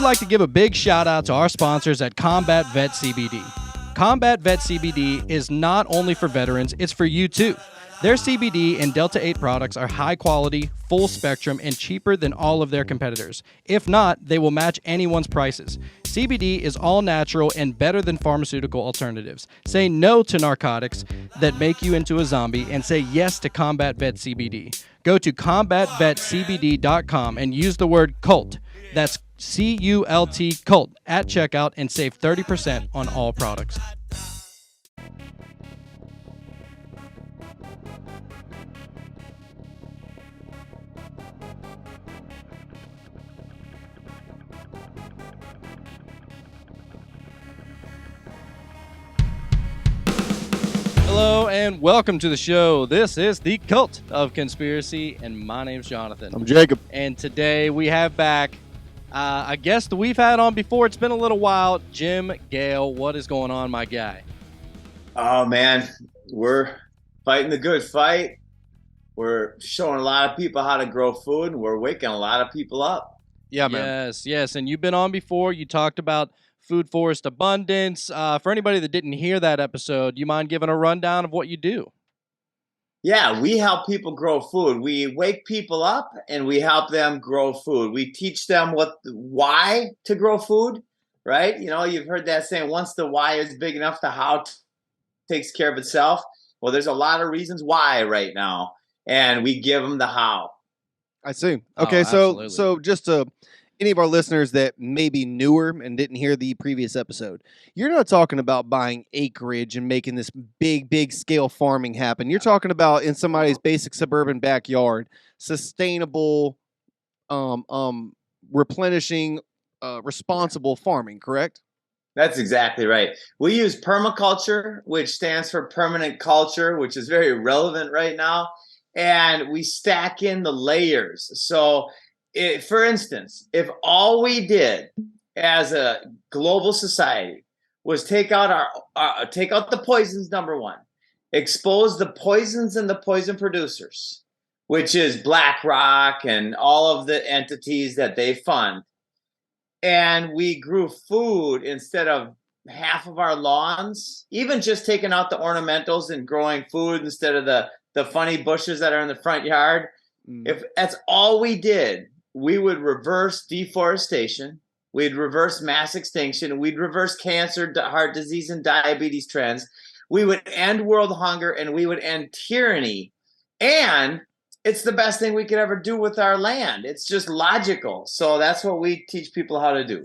like to give a big shout out to our sponsors at Combat Vet CBD. Combat Vet CBD is not only for veterans, it's for you too. Their CBD and Delta 8 products are high quality, full spectrum, and cheaper than all of their competitors. If not, they will match anyone's prices. CBD is all natural and better than pharmaceutical alternatives. Say no to narcotics that make you into a zombie and say yes to Combat Vet CBD. Go to combatvetcbd.com and use the word CULT. That's CULT, CULT, at checkout and save 30% on all products. Hello and welcome to the show. This is the Cult of Conspiracy, and my name's Jonathan. I'm Jacob. And today we have back a guest that we've had on before. It's been a little while. Jim Gale, what is going on, my guy? Oh, man, we're fighting the good fight. We're showing a lot of people how to grow food, and we're waking a lot of people up. Yeah, man. Yes. And you've been on before. You talked about food forest abundance. For anybody that didn't hear that episode, do you mind giving a rundown of what you do? Yeah, we help people grow food. We wake people up and we help them grow food. We teach them why to grow food, right? You know, you've heard that saying, once the why is big enough, the how takes care of itself. Well, there's a lot of reasons why right now, and we give them the how. I see. Okay, so just to any of our listeners that may be newer and didn't hear the previous episode, you're not talking about buying acreage and making this big scale farming happen. You're talking about in somebody's basic suburban backyard, sustainable, replenishing, responsible farming, correct? That's exactly right. We use permaculture, which stands for permanent culture, which is very relevant right now. And we stack in the layers. So for instance, if all we did as a global society was take out the poisons, number one, expose the poisons and the poison producers, which is BlackRock and all of the entities that they fund, and we grew food instead of half of our lawns, even just taking out the ornamentals and growing food instead of the funny bushes that are in the front yard, if that's all we did, we would reverse deforestation, we'd reverse mass extinction, we'd reverse cancer, heart disease, and diabetes trends, we would end world hunger, and we would end tyranny. And it's the best thing we could ever do with our land. It's just logical. So that's what we teach people how to do.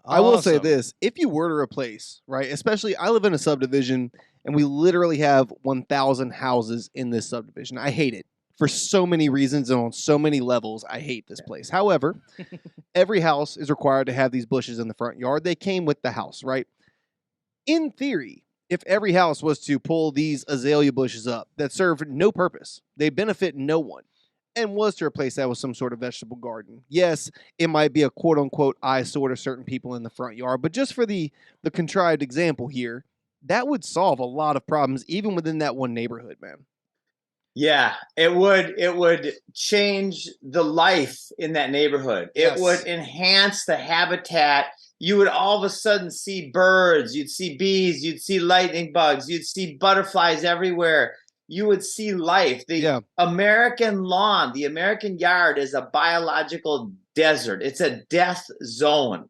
I will say this. If you were to replace, right, especially I live in a subdivision, and we literally have 1,000 houses in this subdivision. I hate it. For so many reasons and on so many levels, I hate this place. However, every house is required to have these bushes in the front yard. They came with the house, right? In theory, if every house was to pull these azalea bushes up that serve no purpose, they benefit no one, and was to replace that with some sort of vegetable garden, yes, it might be a quote-unquote eyesore to certain people in the front yard, but just for the contrived example here, that would solve a lot of problems even within that one neighborhood, man. Yeah, it would change the life in that neighborhood. It would enhance the habitat. You would all of a sudden see birds, you'd see bees, you'd see lightning bugs, you'd see butterflies everywhere. You would see life. The American lawn, the American yard is a biological desert. It's a death zone.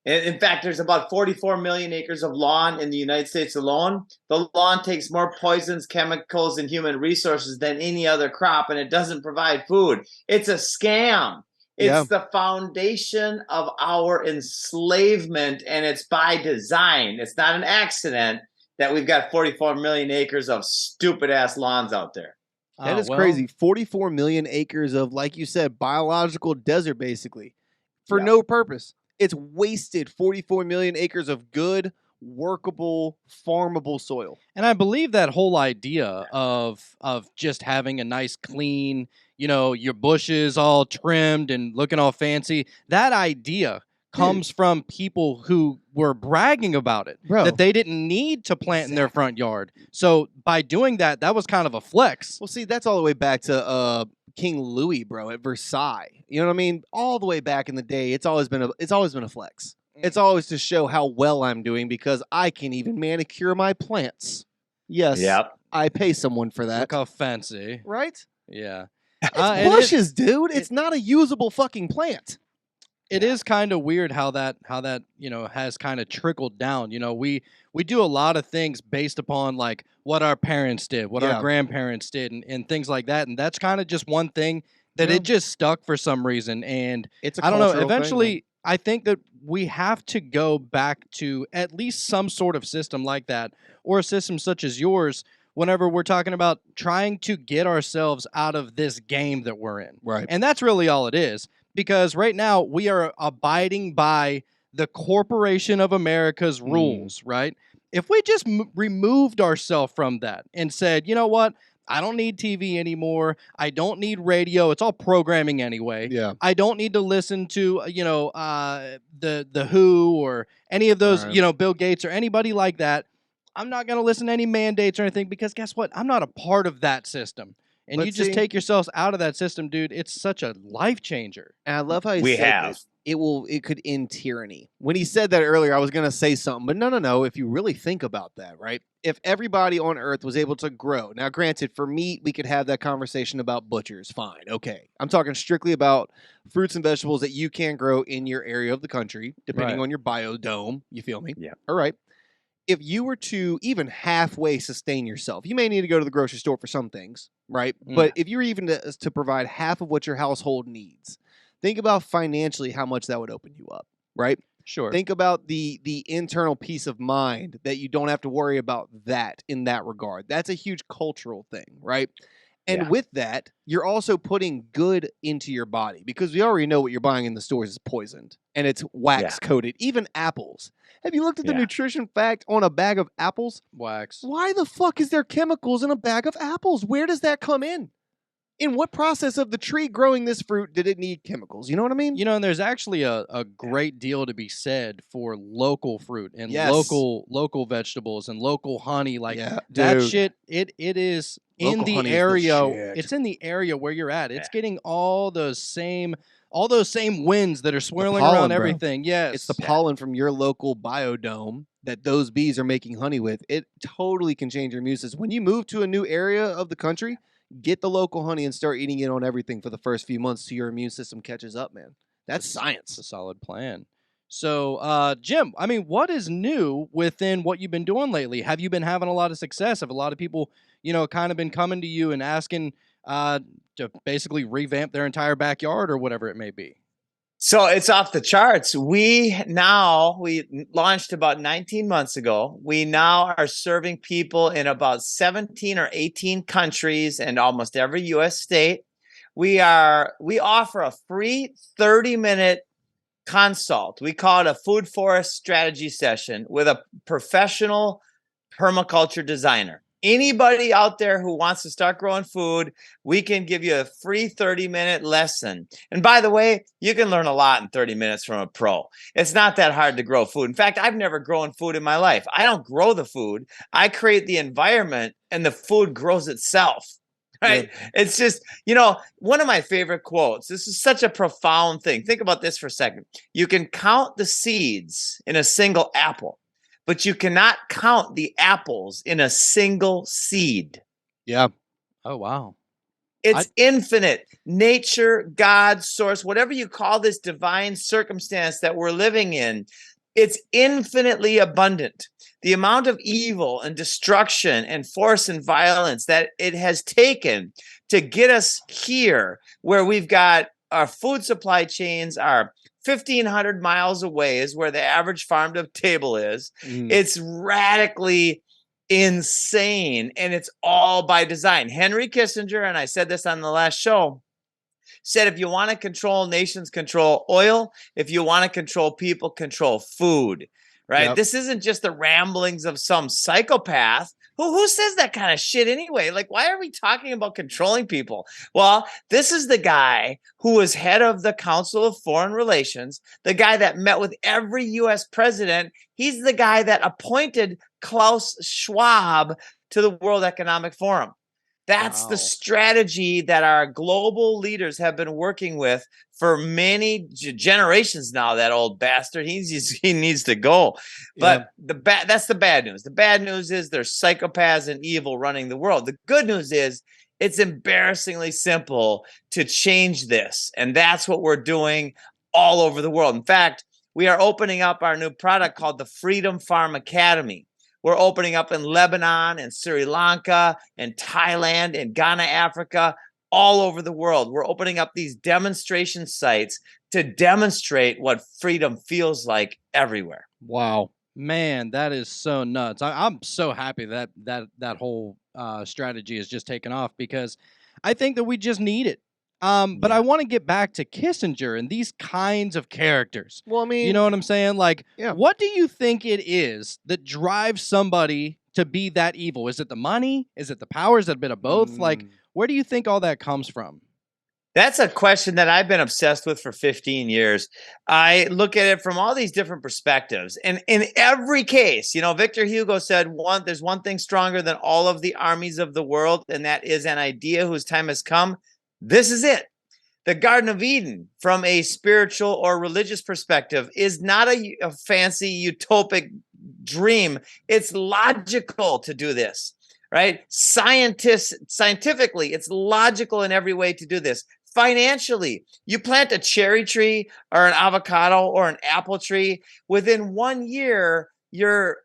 In fact, there's about 44 million acres of lawn in the United States alone. The lawn takes more poisons, chemicals, and human resources than any other crop, and it doesn't provide food. It's a scam. It's the foundation of our enslavement, and it's by design. It's not an accident that we've got 44 million acres of stupid-ass lawns out there. That is crazy. 44 million acres of, like you said, biological desert, basically, for no purpose. It's wasted 44 million acres of good, workable, farmable soil. And I believe that whole idea of just having a nice, clean, your bushes all trimmed and looking all fancy, that idea comes from people who were bragging about it, that they didn't need to plant in their front yard. So by doing that, that was kind of a flex. Well, see, that's all the way back to King Louis, bro, at Versailles. You know what I mean? All the way back in the day, it's always been a flex. It's always to show how well I'm doing because I can even manicure my plants. Yes, Yep. I pay someone for that. Look how fancy. Right? Yeah. It's bushes, dude. It's not a usable fucking plant. It is kind of weird how that has kind of trickled down. We do a lot of things based upon like what our parents did, what our grandparents did, and things like that. And that's kind of just one thing that it just stuck for some reason. And I don't know. Eventually, I think that we have to go back to at least some sort of system like that, or a system such as yours. Whenever we're talking about trying to get ourselves out of this game that we're in, right? And that's really all it is. Because right now we are abiding by the Corporation of America's rules, right? If we just removed ourselves from that and said, you know what? I don't need TV anymore. I don't need radio. It's all programming anyway. Yeah. I don't need to listen to, the Who or any of those, Bill Gates or anybody like that. I'm not going to listen to any mandates or anything because guess what? I'm not a part of that system. And you just take yourselves out of that system, dude. It's such a life changer. And I love how he said it could end tyranny. When he said that earlier, I was going to say something, but no. If you really think about that, right? If everybody on Earth was able to grow, now granted, for meat, we could have that conversation about butchers. Fine, okay. I'm talking strictly about fruits and vegetables that you can grow in your area of the country, depending on your biodome. You feel me? Yeah. All right. If you were to even halfway sustain yourself, you may need to go to the grocery store for some things, right? But if you were even to provide half of what your household needs, think about financially how much that would open you up, right? Sure. Think about the internal peace of mind that you don't have to worry about that in that regard. That's a huge cultural thing, right? And with that, you're also putting good into your body because we already know what you're buying in the stores is poisoned and it's wax coated. Even apples. Have you looked at the nutrition fact on a bag of apples? Wax. Why the fuck is there chemicals in a bag of apples? Where does that come in? In what process of the tree growing this fruit did it need chemicals? You know what I mean? And there's actually a great deal to be said for local fruit and local vegetables and local honey. Like that shit, it is in the area. It's in the area where you're at. It's getting all those same winds that are swirling around everything. Yes. It's the pollen from your local biodome that those bees are making honey with. It totally can change your immune system. When you move to a new area of the country, get the local honey and start eating it on everything for the first few months so your immune system catches up, man. That's science. It's a solid plan. So, Jim, I mean, what is new within what you've been doing lately? Have you been having a lot of success? Have a lot of people, kind of been coming to you and asking to basically revamp their entire backyard or whatever it may be? So it's off the charts. We launched about 19 months ago. We now are serving people in about 17 or 18 countries and almost every U.S. state. We offer a free 30-minute consult. We call it a food forest strategy session with a professional permaculture designer. Anybody out there who wants to start growing food, we can give you a free 30-minute lesson. And by the way, you can learn a lot in 30 minutes from a pro. It's not that hard to grow food. In fact, I've never grown food in my life. I don't grow the food. I create the environment and the food grows itself. Right? Yeah. It's just, one of my favorite quotes. This is such a profound thing. Think about this for a second. You can count the seeds in a single apple, but you cannot count the apples in a single seed. Yeah. Oh, wow. It's infinite. Nature, God, source, whatever you call this divine circumstance that we're living in, it's infinitely abundant. The amount of evil and destruction and force and violence that it has taken to get us here, where we've got our food supply chains are 1,500 miles away is where the average farm to table is. It's radically insane, and it's all by design. Henry Kissinger, and I said this on the last show, said if you want to control nations, control oil. If you want to control people, control food. Right? Yep. This isn't just the ramblings of some psychopath. Who says that kind of shit anyway? Like, why are we talking about controlling people? Well, this is the guy who was head of the Council of Foreign Relations, the guy that met with every U.S. president. He's the guy that appointed Klaus Schwab to the World Economic Forum. That's the strategy that our global leaders have been working with for many generations now. That old bastard, he needs to go. But that's the bad news. The bad news is there's psychopaths and evil running the world. The good news is it's embarrassingly simple to change this. And that's what we're doing all over the world. In fact, we are opening up our new product called the Freedom Farm Academy. We're opening up in Lebanon and Sri Lanka and Thailand and Ghana, Africa, all over the world. We're opening up these demonstration sites to demonstrate what freedom feels like everywhere. Wow, man, that is so nuts. I'm so happy that whole strategy has just taken off, because I think that we just need it. But I want to get back to Kissinger and these kinds of characters. Well, I mean, you know what I'm saying? Like, what do you think it is that drives somebody to be that evil? Is it the money? Is it the power? Is it a bit of both? Like, where do you think all that comes from? That's a question that I've been obsessed with for 15 years. I look at it from all these different perspectives. And in every case, Victor Hugo said, there's one thing stronger than all of the armies of the world, and that is an idea whose time has come. This is it. The Garden of Eden, from a spiritual or religious perspective, is not a fancy utopic dream. It's logical to do this, right? Scientifically, it's logical in every way to do this. Financially, you plant a cherry tree or an avocado or an apple tree, within 1 year, your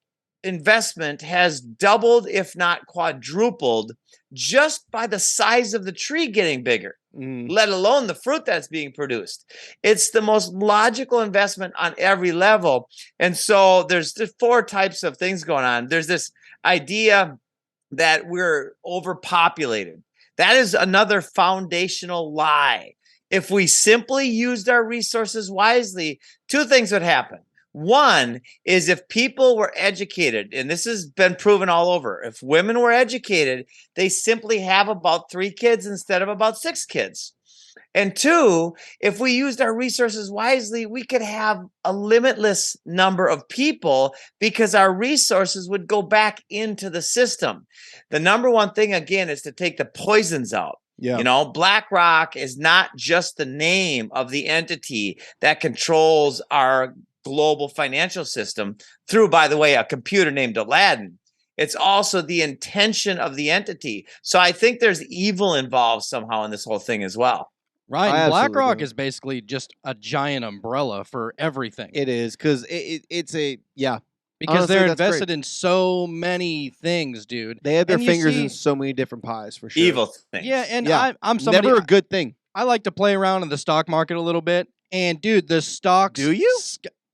investment has doubled, if not quadrupled, just by the size of the tree getting bigger, let alone the fruit that's being produced. It's the most logical investment on every level. And so there's 4 types of things going on. There's this idea that we're overpopulated. That is another foundational lie. If we simply used our resources wisely, 2 things would happen. One is, if people were educated, and this has been proven all over, if women were educated, they simply have about 3 kids instead of about 6 kids. And 2, if we used our resources wisely, we could have a limitless number of people, because our resources would go back into the system. The number one thing, again, is to take the poisons out. BlackRock is not just the name of the entity that controls our global financial system through, by the way, a computer named Aladdin. It's also the intention of the entity. So I think there's evil involved somehow in this whole thing as well. Right. And BlackRock is basically just a giant umbrella for everything. It is, because it's a, because honestly, they're invested in so many things, dude. They have their fingers in so many different pies, for sure. Evil things. Yeah, and I'm somebody, never a good thing. I like to play around in the stock market a little bit. And, dude, the stocks... Do you?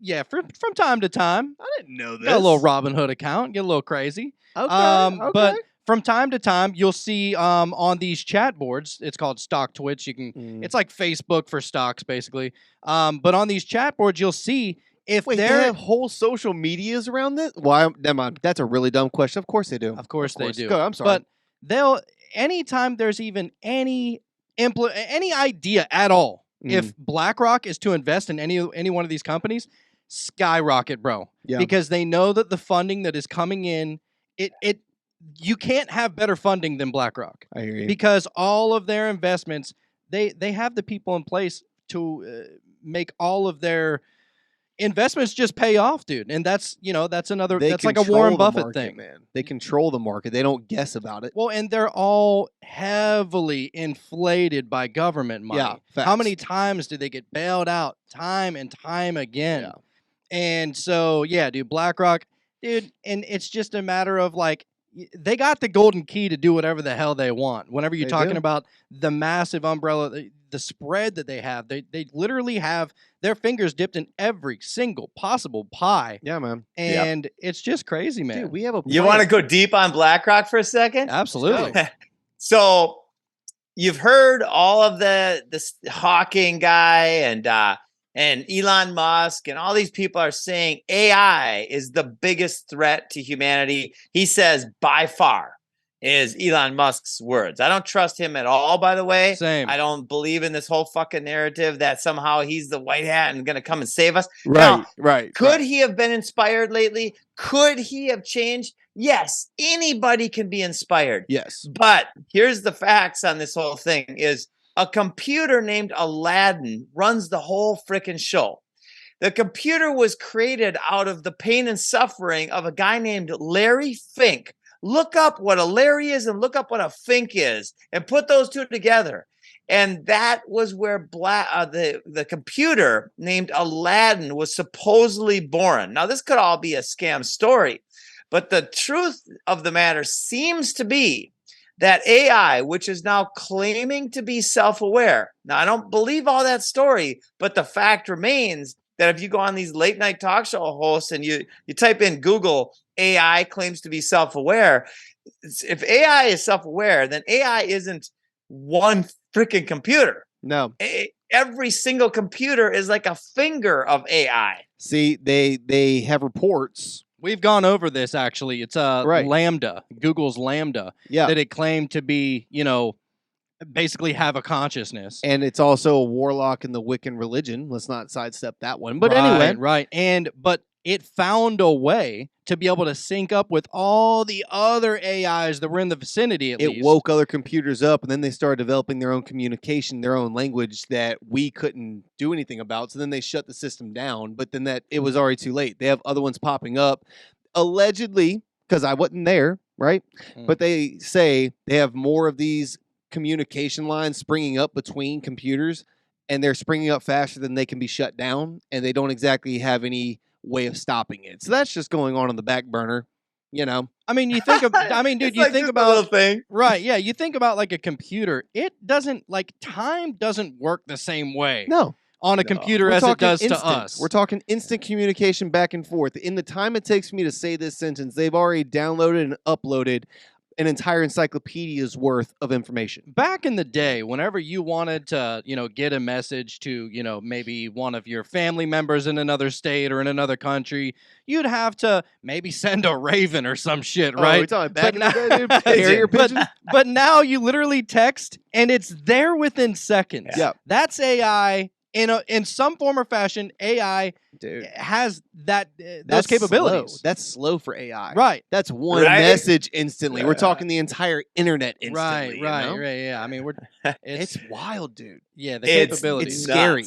Yeah, from time to time. I didn't know this. Got a little Robin Hood account, get a little crazy. Okay. But from time to time, you'll see on these chat boards, it's called Stock Twitch. You can, it's like Facebook for stocks, basically. But on these chat boards, you'll see if they have whole social medias around this. Why? Never mind. That's a really dumb question. Of course they do. Of course they do. Go, I'm sorry. But anytime there's even any idea at all, if BlackRock is to invest in any one of these companies, skyrocket, bro. Yeah. Because they know that the funding that is coming in, you can't have better funding than BlackRock. I hear you. Because all of their investments, they have the people in place to make all of their investments just pay off, dude. And that's another, that's like a Warren Buffett thing, man. They control the market. They don't guess about it. Well, and they're all heavily inflated by government money. Yeah, facts. How many times do they get bailed out time and time again? Yeah. And so, yeah, dude, BlackRock, dude, and it's just a matter of, like, they got the golden key to do whatever the hell they want. Whenever you're talking about the massive umbrella, the spread that they have, they literally have their fingers dipped in every single possible pie. Yeah, man. And it's just crazy, man. Dude, we have a plan. You want to go deep on BlackRock for a second? Absolutely. So you've heard all of this Hawking guy and Elon Musk and all these people are saying AI is the biggest threat to humanity. He says by far. is Elon Musk's words. I don't trust him at all, by the way. Same. I don't believe in this whole fucking narrative that somehow he's the white hat and going to come and save us. Right, now, could he have been inspired lately? Could he have changed? Yes, anybody can be inspired. Yes. But here's the facts on this whole thing is a computer named Aladdin runs the whole freaking show. The computer was created out of the pain and suffering of a guy named Larry Fink. Look up what a Larry is and look up what a Fink is and put those two together. And that was where the computer named Aladdin was supposedly born. Now, this could all be a scam story, but the truth of the matter seems to be that AI, which is now claiming to be self-aware. Now, I don't believe all that story, but the fact remains that if you go on these late night talk show hosts and you type in Google AI claims to be self-aware, if AI is self-aware, then AI isn't one freaking computer. No. Every single computer is like a finger of AI. See, they have reports. We've gone over this, actually. It's Lambda, Google's Lambda, that it claimed to be, basically have a consciousness. And it's also a warlock in the Wiccan religion. Let's not sidestep that one. But anyway. Right. But it found a way to be able to sync up with all the other AIs that were in the vicinity, at least. It woke other computers up, and then they started developing their own communication, their own language that we couldn't do anything about. So then they shut the system down, but then it was already too late. They have other ones popping up, allegedly, because I wasn't there, right? But they say they have more of these communication lines springing up between computers, and they're springing up faster than they can be shut down, and they don't exactly have any way of stopping it. So that's just going on the back burner, I mean, you think about, dude, you think about a little thing. Right, yeah, you think about like a computer. It doesn't, time doesn't work the same way. No. On a computer as it does to us. We're talking instant communication back and forth. In the time it takes me to say this sentence, they've already downloaded and uploaded an entire encyclopedia's worth of information. Back in the day, whenever you wanted to, get a message to, maybe one of your family members in another state or in another country, you'd have to maybe send a raven or some shit, right? We're talking back in the day, dude. Carrier pigeon. But now you literally text and it's there within seconds. Yeah. That's AI. In some form or fashion, AI has those capabilities. Slow. That's slow for AI. Right. That's one message instantly. We're talking the entire internet instantly. Right. Yeah. I mean, it's wild, dude. Yeah, the capabilities. It's scary.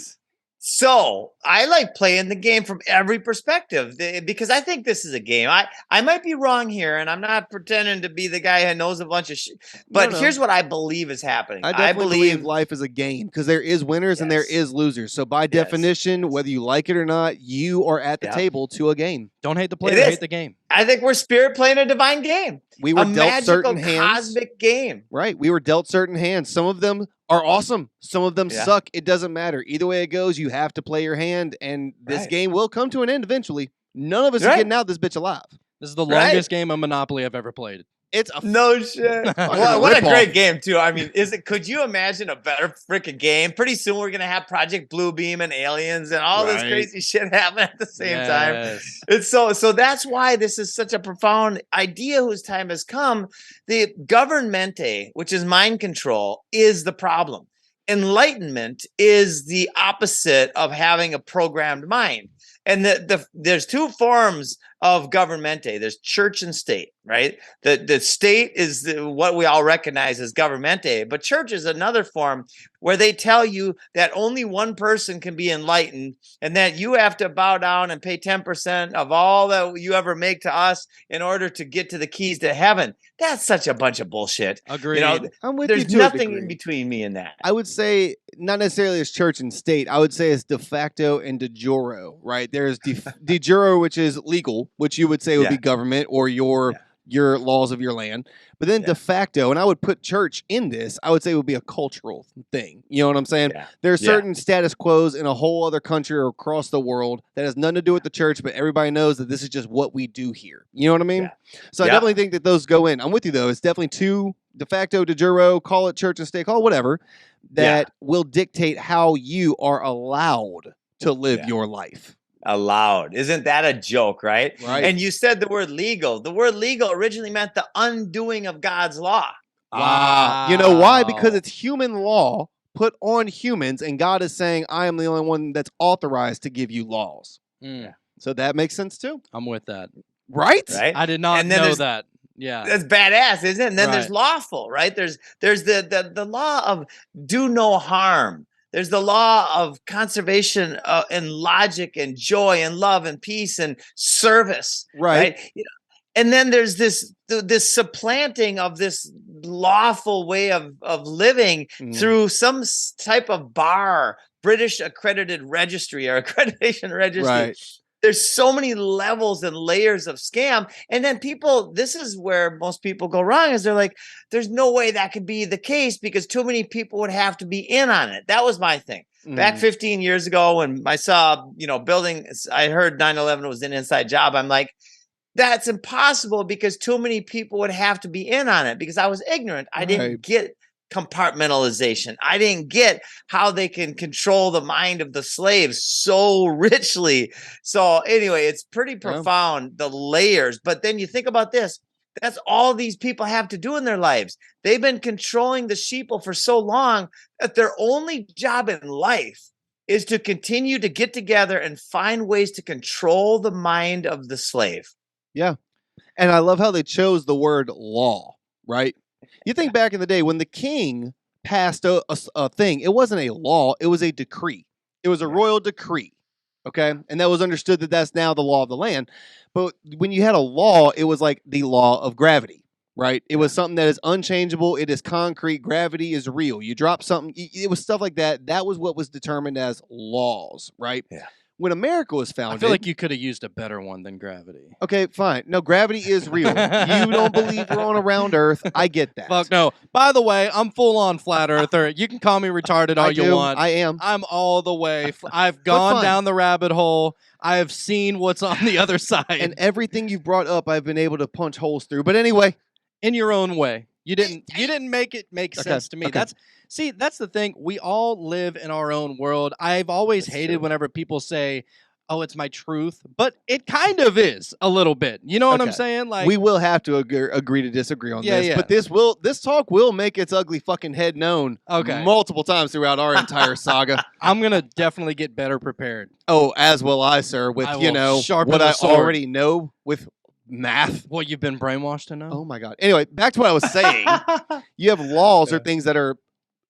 So I like playing the game from every perspective because I think this is a game. I might be wrong here, and I'm not pretending to be the guy who knows a bunch of shit. But here's what I believe is happening. I believe life is a game because there is winners and there is losers. So by definition, whether you like it or not, you are at the table to a game. Don't hate the player, hate the game. I think we're spirit playing a divine game. We were dealt certain hands. Cosmic game. Right. We were dealt certain hands. Some of them are awesome. Some of them suck. It doesn't matter. Either way it goes, you have to play your hand, and this game will come to an end eventually. None of us are getting out this bitch alive. This is the longest game of Monopoly I've ever played. It's a no shit. What a great game too. I mean, could you imagine a better freaking game? Pretty soon we're gonna have Project Bluebeam and aliens and all this crazy shit happen at the same time. It's so that's why this is such a profound idea whose time has come. The governmente, which is mind control, is the problem. Enlightenment is the opposite of having a programmed mind. And there's two forms of governmente. There's church and state, right? The state is what we all recognize as governmente, but church is another form where they tell you that only one person can be enlightened and that you have to bow down and pay 10% of all that you ever make to us in order to get to the keys to heaven. That's such a bunch of bullshit. Agreed. I'm with you there's to nothing in between me and that. I would say not necessarily as church and state. I would say as de facto and de jure, right? There's de jure, which is legal, which you would say would be government or your laws of your land. But then de facto, and I would put church in this, I would say it would be a cultural thing. You know what I'm saying? Yeah. There are certain status quos in a whole other country or across the world that has nothing to do with the church, but everybody knows that this is just what we do here. You know what I mean? Yeah. So I definitely think that those go in. I'm with you, though. It's definitely two de facto, de jure, call it church and state, call it whatever, that will dictate how you are allowed to live your life. allowed. Isn't that a joke, right? Right. And you said the word legal. The word legal originally meant the undoing of God's law. Wow. You know why? Because it's human law put on humans, and God is saying, I am the only one that's authorized to give you laws. Yeah. So that makes sense too. I'm with that. Right? I did not know that. Yeah. That's badass, isn't it? And then there's lawful, right? There's the law of do no harm. There's the law of conservation and logic and joy and love and peace and service, right? You know, and then there's this supplanting of this lawful way of living through some type of bar, British accredited registry or accreditation registry. Right. There's so many levels and layers of scam. And then this is where most people go wrong, is they're like, there's no way that could be the case because too many people would have to be in on it. That was my thing. Back 15 years ago when I saw, building, I heard 9/11 was an inside job. I'm like, that's impossible because too many people would have to be in on it because I was ignorant. I didn't get compartmentalization. I didn't get how they can control the mind of the slaves so richly. So anyway, it's pretty profound, the layers. But then you think about this. That's all these people have to do in their lives. They've been controlling the sheeple for so long that their only job in life is to continue to get together and find ways to control the mind of the slave. Yeah. And I love how they chose the word law, right? You think back in the day when the king passed a thing, it wasn't a law, it was a decree. It was a royal decree, okay? And that was understood that that's now the law of the land. But when you had a law, it was like the law of gravity, right? It was something that is unchangeable. It is concrete. Gravity is real. You drop something. It was stuff like that. That was what was determined as laws, right? Yeah. When America was founded, I feel like you could have used a better one than gravity. Okay, fine. No, gravity is real. You don't believe we're on a round Earth. I get that. Fuck no. By the way, I'm full on flat earther. You can call me retarded all you want. I am. I'm all the way. I've gone down the rabbit hole. I have seen what's on the other side. And everything you've brought up, I've been able to punch holes through. But anyway, in your own way. You didn't make it make sense to me. Okay. That's the thing. We all live in our own world. I've always hated whenever people say, oh, it's my truth, but it kind of is a little bit. You know what I'm saying? Like, we will have to agree to disagree on this, but this talk will make its ugly fucking head known multiple times throughout our entire saga. I'm gonna definitely get better prepared. Oh, as will I, sir, with what I already know with math. What you've been brainwashed to know? Oh my God. Anyway, back to what I was saying. You have laws or things that are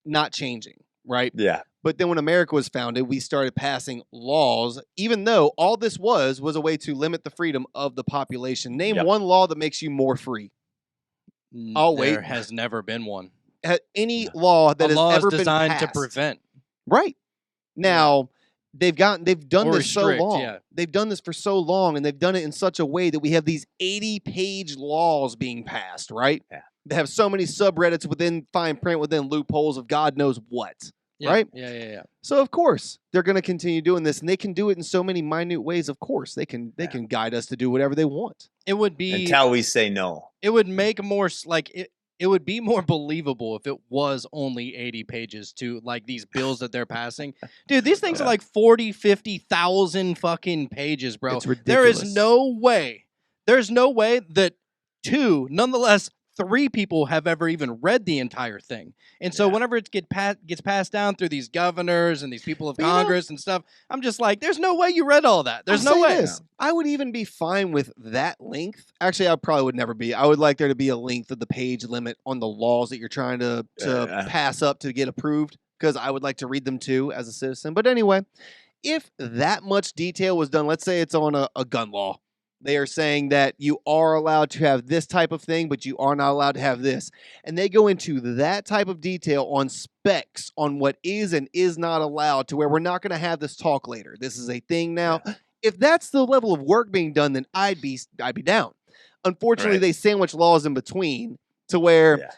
not changing, right? Yeah. But then when America was founded, we started passing laws, even though all this was a way to limit the freedom of the population. Name one law that makes you more free. There has never been one. Any law that has ever been designed passed. to prevent. Right. Now, they've done this so long. Yeah. They've done this for so long, and they've done it in such a way that we have these 80-page laws being passed, right? Yeah. They have so many subreddits within fine print, within loopholes of God knows what. Yeah, right? Yeah. So of course they're going to continue doing this, and they can do it in so many minute ways. Of course they can guide us to do whatever they want. It would be until we say no. It would make more it would be more believable if it was only 80 pages to like these bills that they're passing. Dude, these things are like 40, 50,000 fucking pages, bro. It's ridiculous. There is no way. There's no way that nonetheless 3 people have ever even read the entire thing. And so whenever it gets passed down through these governors and these people of Congress and stuff, I'm just like, there's no way you read all that. There's no way. I would even be fine with that length. Actually, I probably would never be. I would like there to be a length of the page limit on the laws that you're trying to pass up to get approved, because I would like to read them too as a citizen. But anyway, if that much detail was done, let's say it's on a gun law. They are saying that you are allowed to have this type of thing, but you are not allowed to have this. And they go into that type of detail on specs on what is and is not allowed, to where we're not going to have this talk later. This is a thing now. Yeah. If that's the level of work being done, then I'd be down. Unfortunately, they sandwich laws in between to where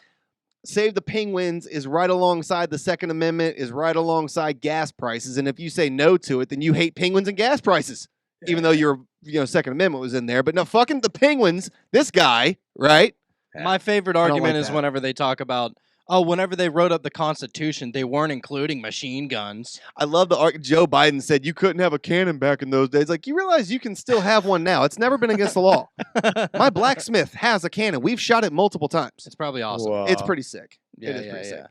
Save the Penguins is right alongside the Second Amendment, is right alongside gas prices. And if you say no to it, then you hate penguins and gas prices. Even though your Second Amendment was in there. But no, fucking the Penguins, this guy, right? My favorite argument is whenever they talk about, Oh, whenever they wrote up the Constitution, they weren't including machine guns. I love Joe Biden said you couldn't have a cannon back in those days. Like, you realize you can still have one now. It's never been against the law. My blacksmith has a cannon. We've shot it multiple times. It's probably awesome. Whoa. It's pretty sick. Yeah, it is yeah, pretty yeah. sick.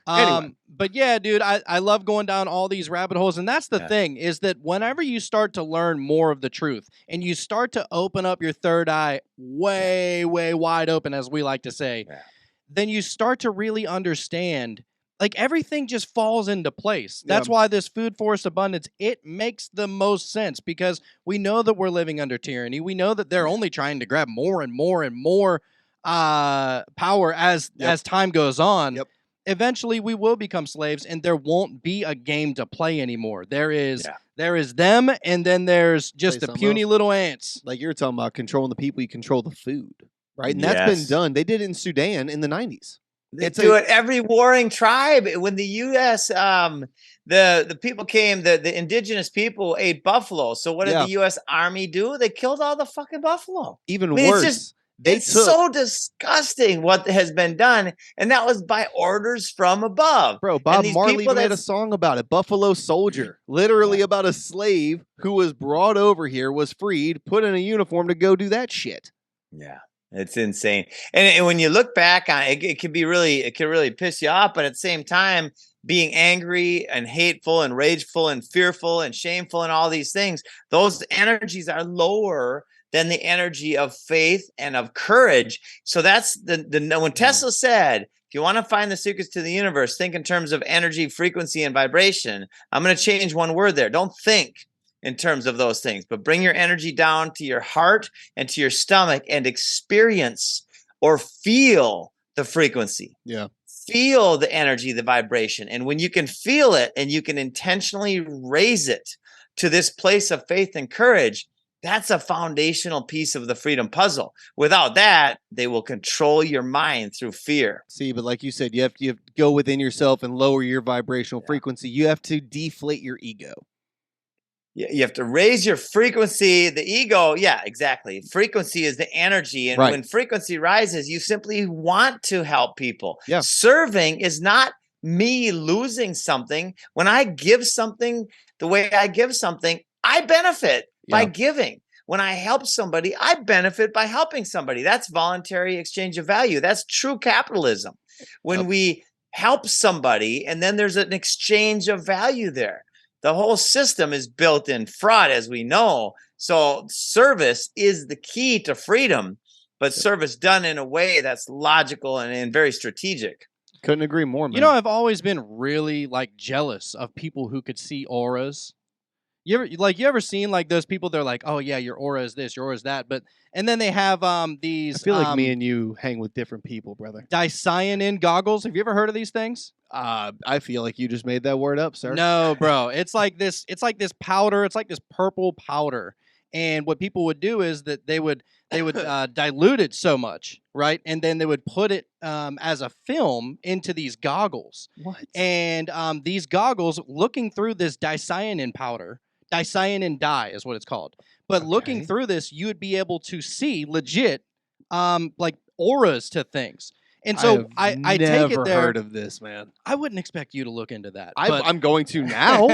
Anyway. But yeah, dude, I love going down all these rabbit holes. And that's the thing, is that whenever you start to learn more of the truth and you start to open up your third eye way, way wide open, as we like to say, then you start to really understand, like, everything just falls into place. That's why this food forest abundance, it makes the most sense, because we know that we're living under tyranny. We know that they're only trying to grab more and more and more power as time goes on. Eventually we will become slaves, and there won't be a game to play anymore. There is them, and then there's just the puny little ants. Like you're talking about controlling the people, you control the food. Right, and that's been done. They did it in Sudan in the 90s. They do it every warring tribe. When the U.S., the people came, the indigenous people ate buffalo. So what did the U.S. Army do? They killed all the fucking buffalo. Even worse. It's so disgusting what has been done, and that was by orders from above. Bro, Bob Marley made a song about it, Buffalo Soldier, literally about a slave who was brought over here, was freed, put in a uniform to go do that shit. Yeah. It's insane. And when you look back on it, it can really piss you off. But at the same time, being angry and hateful and rageful and fearful and shameful and all these things, those energies are lower than the energy of faith and of courage. So that's when Tesla said, if you want to find the secrets to the universe, think in terms of energy, frequency, and vibration. I'm going to change one word there. Don't think in terms of those things, but bring your energy down to your heart and to your stomach and experience or feel the frequency. Yeah. Feel the energy, the vibration. And when you can feel it and you can intentionally raise it to this place of faith and courage, that's a foundational piece of the freedom puzzle. Without that, they will control your mind through fear. See, but like you said, you have to go within yourself and lower your vibrational frequency. You have to deflate your ego. You have to raise your frequency. The ego, yeah, exactly. Frequency is the energy. And when frequency rises, you simply want to help people. Yeah. Serving is not me losing something. When I give something the way I give something, I benefit by giving. When I help somebody, I benefit by helping somebody. That's voluntary exchange of value. That's true capitalism. When we help somebody, and then there's an exchange of value there. The whole system is built in fraud, as we know. So service is the key to freedom, but service done in a way that's logical and very strategic. Couldn't agree more, man. You know, I've always been really jealous of people who could see auras. You ever seen those people? They're like, oh yeah, your aura is this, your aura is that, and then they have these. I feel like me and you hang with different people, brother. Dicyanin goggles. Have you ever heard of these things? I feel like you just made that word up, sir. No, bro. It's like this powder. It's like this purple powder. And what people would do is that they would dilute it so much, right? And then they would put it as a film into these goggles. What? And these goggles, looking through this dicyanin powder, dicyanin dye is what it's called. But looking through this, you would be able to see legit auras to things. And so I take it there. Never heard of this, man. I wouldn't expect you to look into that. I'm going to now,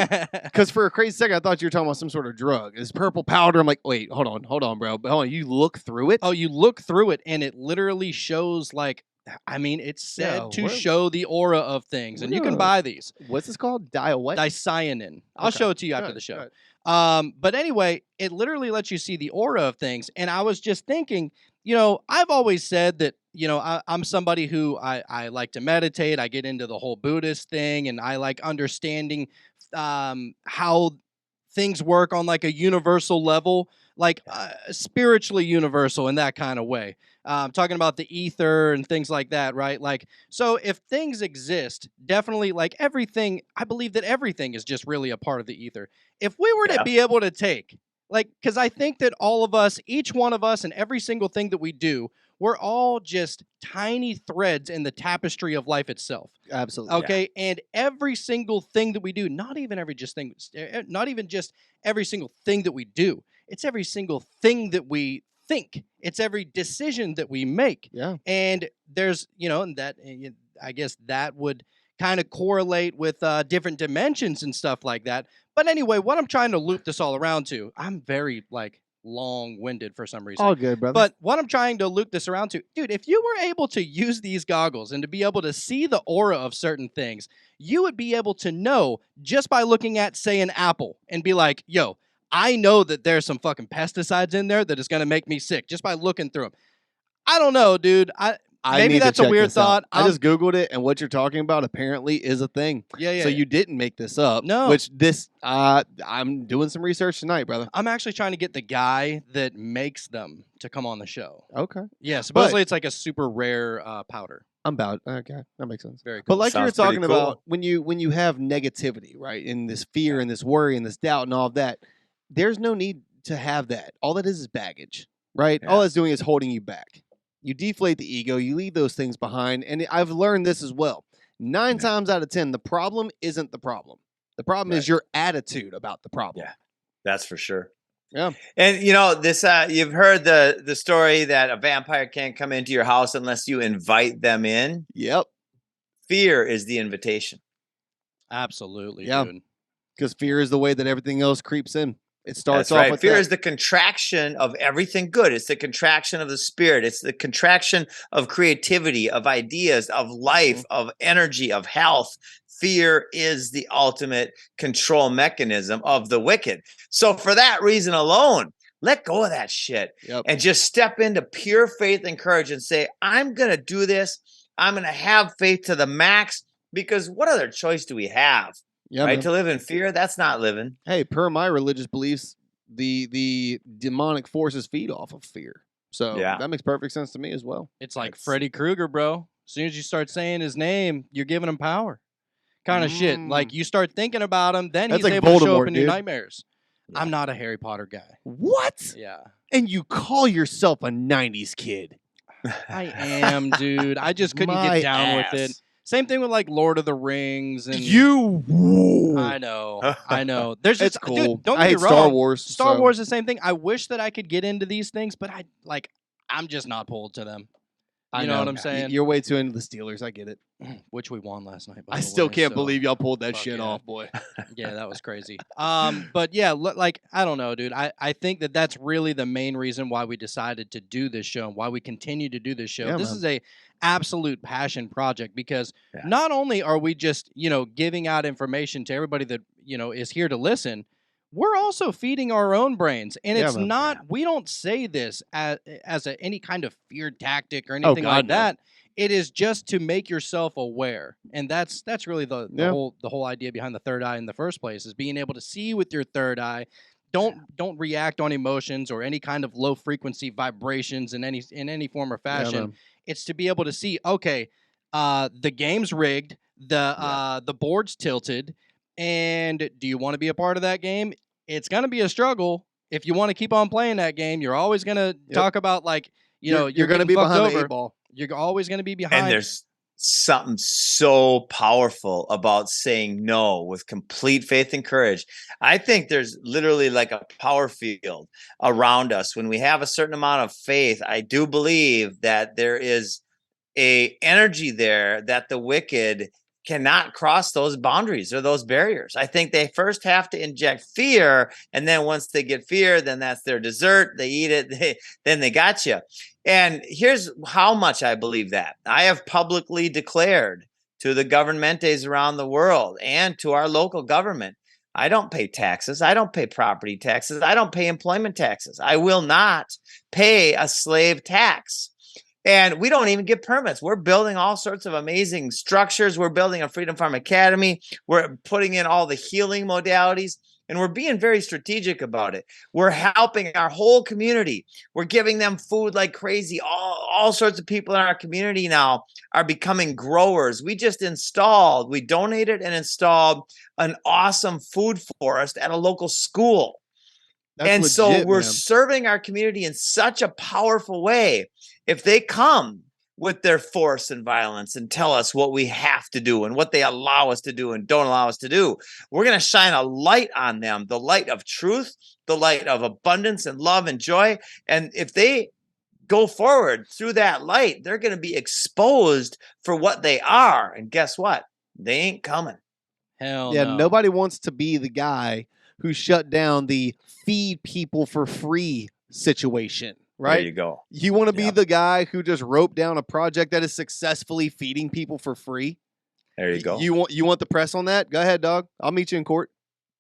because for a crazy second I thought you were talking about some sort of drug. It's purple powder. I'm like, wait, hold on, bro. But hold on, you look through it? Oh, you look through it, and it literally shows it's said to show the aura of things, and you can buy these. What's this called? Dicyanin. I'll show it to you after the show. But anyway, it literally lets you see the aura of things, and I was just thinking, I've always said that, I'm somebody who I like to meditate. I get into the whole Buddhist thing, and I like understanding how things work on a universal level, spiritually universal in that kind of way. Talking about the ether and things like that, right? So if things exist, definitely everything, I believe that everything is just really a part of the ether. If we were to be able to take, because I think that all of us, each one of us, and every single thing that we do, we're all just tiny threads in the tapestry of life itself. Absolutely. Okay, and every single thing that we do, not even just every single thing that we do, it's every single thing that we think. It's every decision that we make. Yeah. And there's, I guess that would kind of correlate with different dimensions and stuff like that. But anyway, what I'm trying to loop this all around to, I'm very like long-winded for some reason. All good, brother. But what I'm trying to loop this around to, dude, if you were able to use these goggles and to be able to see the aura of certain things, you would be able to know just by looking at, say, an apple and be like, yo, I know that there's some fucking pesticides in there that is going to make me sick just by looking through them. I don't know, dude. Maybe need to that's a check weird this out. thought. I just Googled it, and what you're talking about apparently is a thing. Yeah. So you didn't make this up. No. Which I'm doing some research tonight, brother. I'm actually trying to get the guy that makes them to come on the show. Okay. Yeah, supposedly it's like a super rare powder. Okay, that makes sense. Very cool. But like you were Sounds pretty talking cool. about, when you have negativity, right, and this fear and this worry and this doubt and all of that, there's no need to have that. All that is baggage, right? Yeah. All it's doing is holding you back. You deflate the ego, you leave those things behind, and I've learned this as well. 9 times out of 10, the problem isn't the problem. The problem is your attitude about the problem. Yeah, that's for sure. Yeah. And you know, this you've heard the story that a vampire can't come into your house unless you invite them in. Yep. Fear is the invitation. Absolutely, Yeah. dude. Because fear is the way that everything else creeps in. It starts That's off right. with Fear that. is the contraction of everything good. It's the contraction of the spirit. It's the contraction of creativity, of ideas, of life, of energy, of health. Fear is the ultimate control mechanism of the wicked. So for that reason alone, let go of that shit and just step into pure faith and courage and say, I'm going to do this. I'm going to have faith to the max, because what other choice do we have? Yeah, right? man. To live in fear, that's not living. Hey, per my religious beliefs, the demonic forces feed off of fear. So that makes perfect sense to me as well. It's like Freddy Krueger, bro. As soon as you start saying his name, you're giving him power. Kind of shit. Like, you start thinking about him, then That's he's like able to show Voldemort, up in your dude. nightmares. Yeah. I'm not a Harry Potter guy. What? Yeah. And you call yourself a 90s kid. I am, dude. I just couldn't get down with it. Same thing with like Lord of the Rings and I know. There's It's just cool. dude, don't I get hate me wrong. Star Wars. Star Wars is the same thing. I wish that I could get into these things, but I'm just not pulled to them. You know what I'm saying? You're way too into the Steelers. I get it. Which we won last night. By I the still way, can't so believe y'all pulled that fuck shit yeah. off, boy. Yeah, that was crazy. But yeah, like I don't know, dude. I think that that's really the main reason why we decided to do this show and why we continue to do this show. Yeah, This man. is a absolute passion project because not only are we just, giving out information to everybody that, is here to listen, we're also feeding our own brains. And Yeah, it's man. not, we don't say this as any kind of fear tactic or anything God, like no. that. It is just to make yourself aware, and that's really the whole idea behind the third eye in the first place, is being able to see with your third eye. Don't react on emotions or any kind of low frequency vibrations in any form or fashion. man. It's to be able to see, okay, the game's rigged, the board's tilted, and do you want to be a part of that game? It's gonna be a struggle. If you want to keep on playing that game, you're always gonna talk about you're gonna be fucked behind over. the 8 ball. You're always going to be behind. And there's something so powerful about saying no with complete faith and courage. I think there's literally like a power field around us. When we have a certain amount of faith, I do believe that there is a energy there that the wicked cannot cross those boundaries or those barriers. I think they first have to inject fear, and then once they get fear, then that's their dessert. They eat it, then they got you. And here's how much I believe that. I have publicly declared to the governmentes around the world and to our local government, I don't pay taxes. I don't pay property taxes. I don't pay employment taxes. I will not pay a slave tax. And we don't even get permits. We're building all sorts of amazing structures. We're building a Freedom Farm Academy. We're putting in all the healing modalities, and we're being very strategic about it. We're helping our whole community. We're giving them food like crazy. All sorts of people in our community now are becoming growers. We donated and installed an awesome food forest at a local school. That's so legit, we're man. serving our community in such a powerful way. If they come with their force and violence and tell us what we have to do and what they allow us to do and don't allow us to do, we're going to shine a light on them, the light of truth, the light of abundance and love and joy. And if they go forward through that light, they're going to be exposed for what they are. And guess what? They ain't coming. Hell Yeah, no. nobody wants to be the guy who shut down the feed people for free situation, right? There you go. You want to be Yep. the guy who just roped down a project that is successfully feeding people for free. There you go. You want the press on that? Go ahead, dog. I'll meet you in court.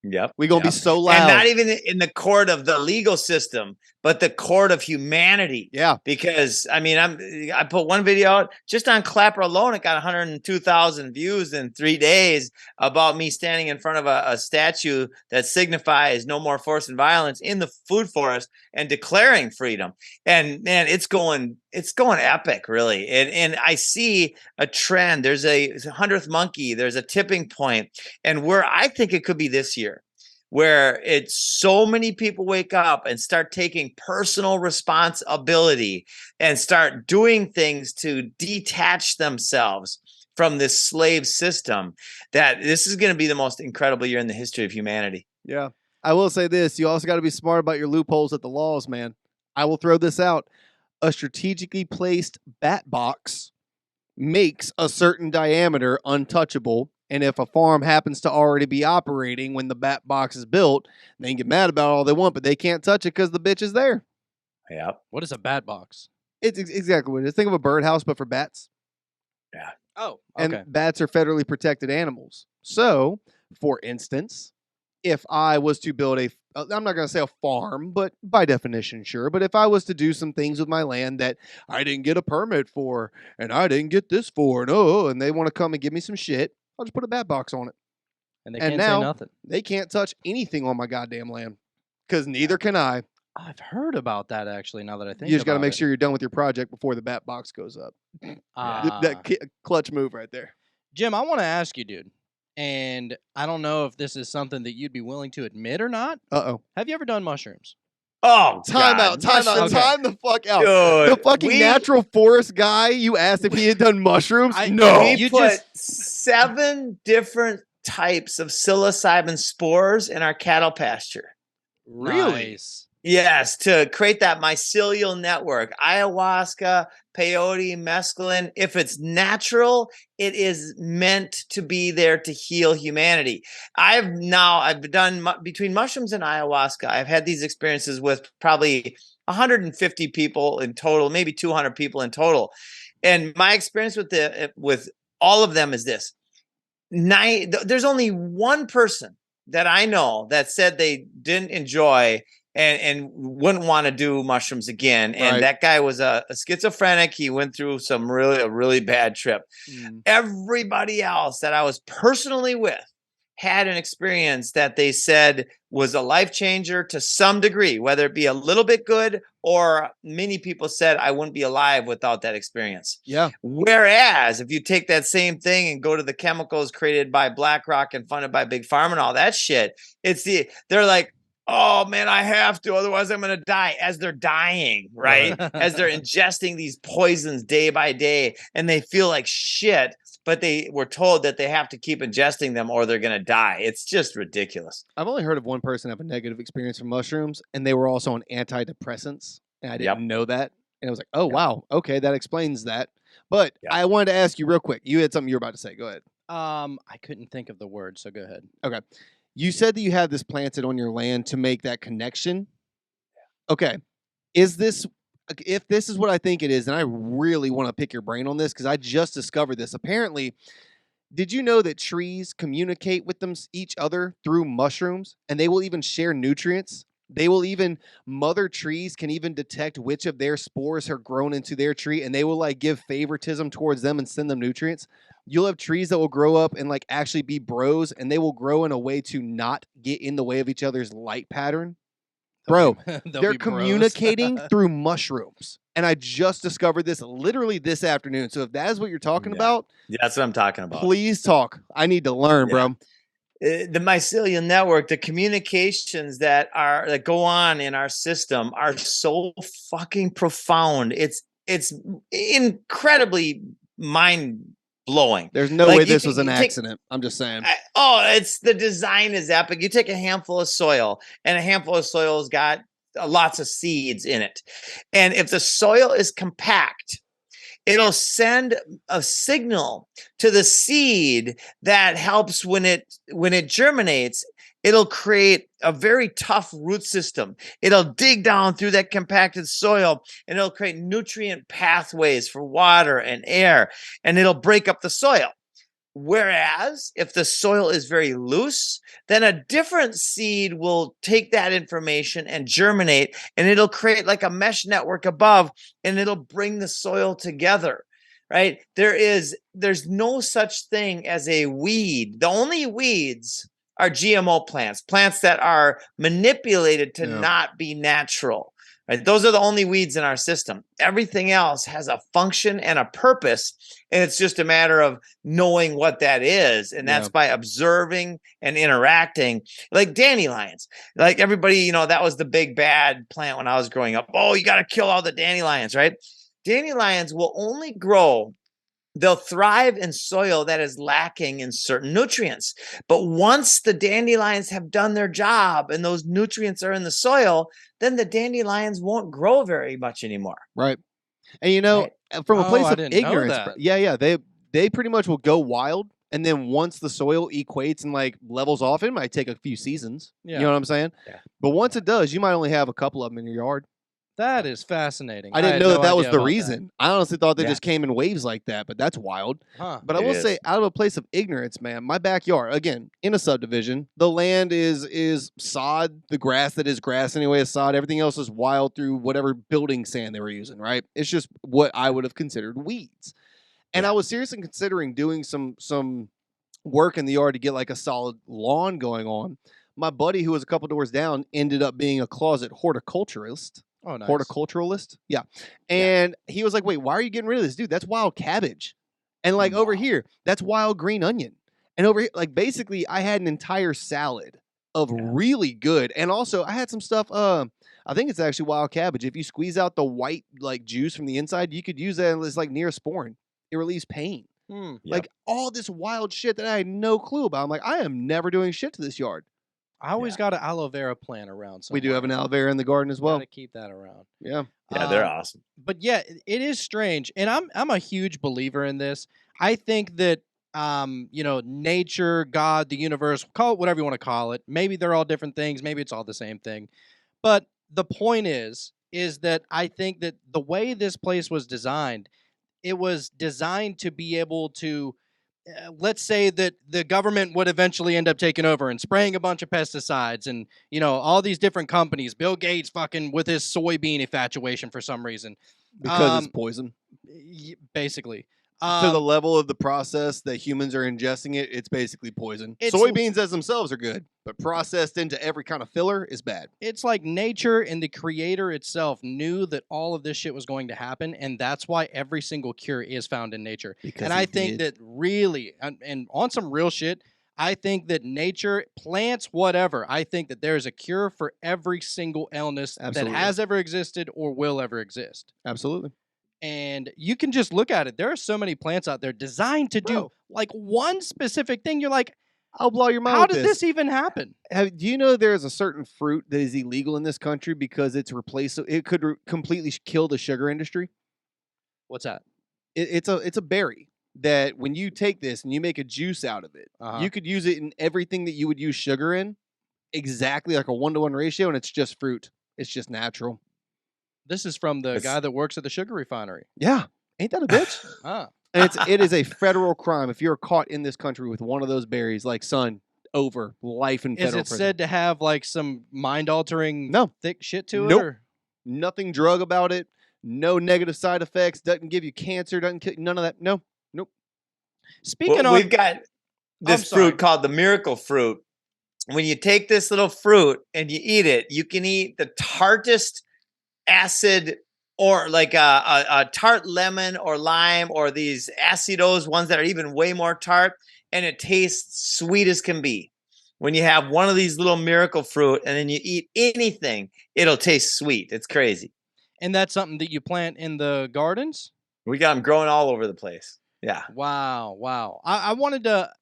Yep. We're going to be so loud. And not even in the court of the legal system, but the court of humanity. Yeah. Because I put one video out just on Clapper alone. It got 102,000 views in 3 days about me standing in front of a statue that signifies no more force and violence in the food forest and declaring freedom. And man, it's going epic, really. And I see a trend. There's a 100th monkey. There's a tipping point, and where I think it could be this year, where it's so many people wake up and start taking personal responsibility and start doing things to detach themselves from this slave system, that this is going to be the most incredible year in the history of humanity. Yeah. I will say this. You also got to be smart about your loopholes at the laws, man. I will throw this out. A strategically placed bat box makes a certain diameter untouchable. And if a farm happens to already be operating when the bat box is built, they can get mad about all they want, but they can't touch it because the bitch is there. Yeah. What is a bat box? It's exactly what it is. Think of a birdhouse, but for bats. Yeah. Oh, okay. And bats are federally protected animals. So, for instance, if I was to build I'm not going to say a farm, but by definition, sure. But if I was to do some things with my land that I didn't get a permit for, and I didn't get this for, and they want to come and give me some shit, I'll just put a bat box on it. And they And can't now- say nothing. They can't touch anything on my goddamn land because neither can I. I've heard about that actually. Now that I think You just got to about make it. sure you're done with your project before the bat box goes up. Ah. That clutch move right there. Jim, I want to ask you, dude, and I don't know if this is something that you'd be willing to admit or not. Uh-oh. Have you ever done mushrooms? Oh, Time God. out. Time out. Okay. Time the fuck out. Dude, The fucking natural forest guy, you asked if he had done mushrooms? No. We You put just- 7 different types of psilocybin spores in our cattle pasture. Really? Nice. Yes, to create that mycelial network. Ayahuasca, peyote, mescaline. If it's natural, it is meant to be there to heal humanity. I've done between mushrooms and ayahuasca, I've had these experiences with probably 150 people in total, maybe 200 people in total. And my experience with all of them is this. There's only one person that I know that said they didn't enjoy and wouldn't want to do mushrooms again. And Right. that guy was a schizophrenic. He went through a really bad trip. Everybody else that I was personally with had an experience that they said was a life changer to some degree, whether it be a little bit good or many people said I wouldn't be alive without that experience. Yeah. Whereas if you take that same thing and go to the chemicals created by BlackRock and funded by Big Pharma and all that shit, they're like, oh man, I have to, otherwise I'm going to die, as they're dying, right? As they're ingesting these poisons day by day and they feel like shit, but they were told that they have to keep ingesting them or they're going to die. It's just ridiculous. I've only heard of one person have a negative experience from mushrooms, and they were also on antidepressants, and I didn't know that. And I was like, oh, wow, okay, that explains that. But I wanted to ask you real quick. You had something you were about to say. Go ahead. I couldn't think of the word, so go ahead. Okay. You said that you had this planted on your land to make that connection. Okay. If this is what I think it is, and I really want to pick your brain on this because I just discovered this. Apparently, did you know that trees communicate with each other through mushrooms, and they will even share nutrients? Mother trees can even detect which of their spores are grown into their tree, and they will like give favoritism towards them and send them nutrients. You'll have trees that will grow up and like actually be bros, and they will grow in a way to not get in the way of each other's light pattern. Bro, they're communicating through mushrooms. And I just discovered this literally this afternoon. So if that is what you're talking about, that's what I'm talking about. Please talk. I need to learn, bro. The mycelial network, the communications that go on in our system are so fucking profound. It's incredibly mind blowing. There's no way this was an accident. I'm just saying. The design is epic. You take a handful of soil, and a handful of soil's got lots of seeds in it. And if the soil is compact, it'll send a signal to the seed that helps when it germinates. It'll create a very tough root system. It'll dig down through that compacted soil, and it'll create nutrient pathways for water and air, and it'll break up the soil. Whereas if the soil is very loose, then a different seed will take that information and germinate, and it'll create like a mesh network above, and it'll bring the soil together, right? There's no such thing as a weed. The only weeds are GMO plants that are manipulated to not be natural. Right? Those are the only weeds in our system. Everything else has a function and a purpose, and it's just a matter of knowing what that is, and that's by observing and interacting. Like dandelions. Like everybody, that was the big bad plant when I was growing up. Oh, you got to kill all the dandelions, right? Dandelions will only grow. They'll thrive in soil that is lacking in certain nutrients. But once the dandelions have done their job and those nutrients are in the soil, then the dandelions won't grow very much anymore. Right. And from a place of ignorance, they pretty much will go wild. And then once the soil equates and like levels off, it might take a few seasons. You know what I'm saying? Yeah. But once it does, you might only have a couple of them in your yard. That is fascinating. I didn't know that was the reason. I honestly thought they just came in waves like that, but that's wild. But I will say, out of a place of ignorance, man, my backyard, again, in a subdivision, the land is sod. The grass that is grass anyway is sod. Everything else is wild through whatever building sand they were using, right? It's just what I would have considered weeds. And I was seriously considering doing some work in the yard to get like a solid lawn going on. My buddy, who was a couple doors down, ended up being a closet horticulturist. Oh, nice. Horticulturalist. Yeah. And he was like, wait, why are you getting rid of this? Dude, that's wild cabbage. And like over here, that's wild green onion. And over here, like basically I had an entire salad of really good. And also I had some stuff, I think it's actually wild cabbage. If you squeeze out the white like juice from the inside, you could use that as like Neosporin. It relieves pain. Like all this wild shit that I had no clue about. I'm like, I am never doing shit to this yard. I always got an aloe vera plant around somewhere. We do have an aloe vera in the garden as well. Gotta keep that around. Yeah. Yeah, they're awesome. But yeah, it is strange. And I'm a huge believer in this. I think that nature, God, the universe, call it whatever you want to call it. Maybe they're all different things. Maybe it's all the same thing. But the point is that I think that the way this place was designed, it was designed to be able to let's say that the government would eventually end up taking over and spraying a bunch of pesticides and, all these different companies, Bill Gates fucking with his soybean infatuation for some reason. Because it's poison. Basically. To the level of the process that humans are ingesting it, it's basically poison. Soybeans as themselves are good, but processed into every kind of filler is bad. It's like nature and the creator itself knew that all of this shit was going to happen, and that's why every single cure is found in nature. And I think that really, and on some real shit, I think that nature, plants, whatever, I think that there is a cure for every single illness that has ever existed or will ever exist. Absolutely. And you can just look at it. There are so many plants out there designed to do like one specific thing. You're like, I'll blow your mind. How did this even happen? Do you know there's a certain fruit that is illegal in this country because it's it could completely kill the sugar industry? What's that? It's a berry that when you take this and you make a juice out of it, you could use it in everything that you would use sugar in, exactly like a 1-to-1 ratio, and it's just fruit. It's just natural. This is from the guy that works at the sugar refinery. Yeah. Ain't that a bitch? And it is a federal crime if you're caught in this country with one of those berries, like, son, over life in federal prison. Is it said to have, like, some mind-altering thick shit to it? Nope. Or? Nothing drug about it. No negative side effects. Doesn't give you cancer. Doesn't kill, none of that. No. Nope. We've got this fruit called the miracle fruit. When you take this little fruit and you eat it, you can eat the tartest acid or like a tart lemon or lime or these acidos, ones that are even way more tart, and it tastes sweet as can be. When you have one of these little miracle fruit and then you eat anything, it'll taste sweet. It's crazy. And that's something that you plant in the gardens? We got them growing all over the place. Yeah. Wow. I want to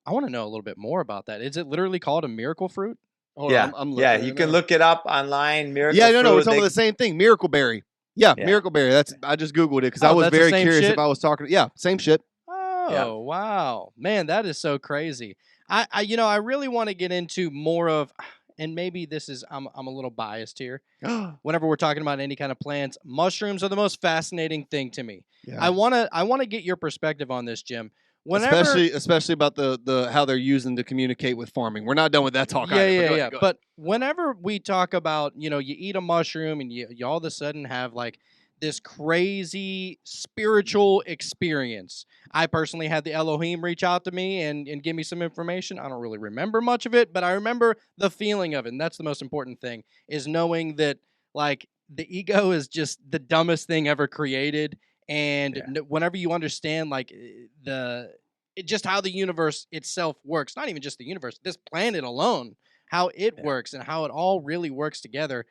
know a little bit more about that. Is it literally called a miracle fruit? Hold on, I'm looking. Yeah, you can look it up online. Miracle Yeah, no, fruit, we're talking about the same thing. Miracle berry. Yeah, Yeah. miracle berry. That's I just googled it because I was that's the very same curious shit? if I was talking. Yeah, same shit. Oh, wow. Man, that is so crazy. I really want to get into more of, and maybe this is, I'm a little biased here. Whenever we're talking about any kind of plants, mushrooms are the most fascinating thing to me. Yeah. I want to get your perspective on this, Jim. Whenever, Especially about the how they're using to communicate with farming. We're not done with that talk. either, but go ahead, go ahead. But whenever we talk about, you eat a mushroom and you all of a sudden have like this crazy spiritual experience. I personally had the Elohim reach out to me and give me some information. I don't really remember much of it, but I remember the feeling of it. And that's the most important thing, is knowing that like the ego is just the dumbest thing ever created. And whenever you understand like just how the universe itself works, not even just the universe, this planet alone, how it works and how it all really works together.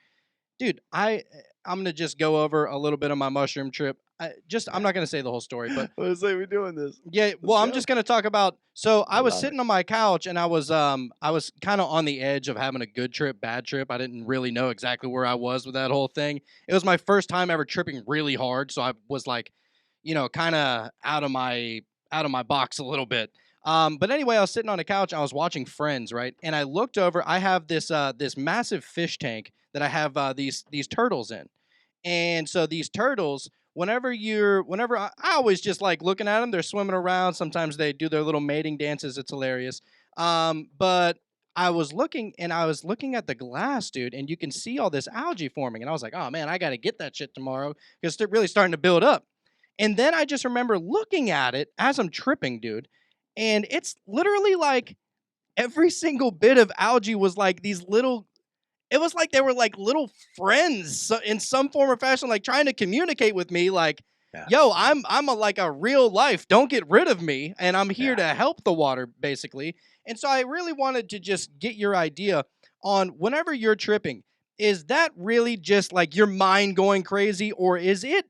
Dude, I'm gonna just go over a little bit of my mushroom trip. I'm not gonna say the whole story, but Let's say we're doing this. yeah. Well, I'm just gonna talk about. So I was love sitting on my couch and I was kind of on the edge of having a good trip, bad trip. I didn't really know exactly where I was with that whole thing. It was my first time ever tripping really hard, so I was like, kind of out of my box a little bit. But anyway, I was sitting on a couch. I was watching Friends, right? And I looked over. I have this massive fish tank that I have these turtles in, and so these turtles, whenever I always just like looking at them. They're swimming around. Sometimes they do their little mating dances. It's hilarious. But I was looking at the glass, dude, and you can see all this algae forming. And I was like, oh man, I got to get that shit tomorrow because it's really starting to build up. And then I just remember looking at it as I'm tripping, dude, and it's literally like every single bit of algae was like these little. It was like they were like little friends in some form or fashion, like trying to communicate with me, like, "Yo, I'm like a real life. Don't get rid of me, and I'm here to help the water, basically." And so I really wanted to just get your idea on whenever you're tripping. Is that really just like your mind going crazy, or is it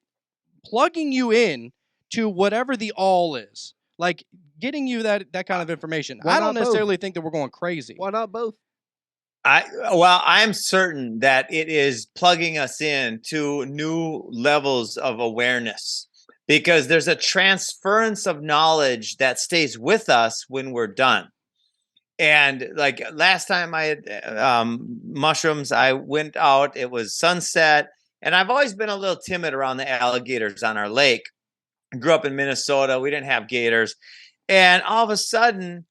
plugging you in to whatever the all is, like getting you that kind of information? I don't necessarily think that we're going crazy. Why not both? I'm certain that it is plugging us in to new levels of awareness, because there's a transference of knowledge that stays with us when we're done. And like last time I had mushrooms, I went out, it was sunset, and I've always been a little timid around the alligators on our lake. I grew up in Minnesota. We didn't have gators. And all of a sudden,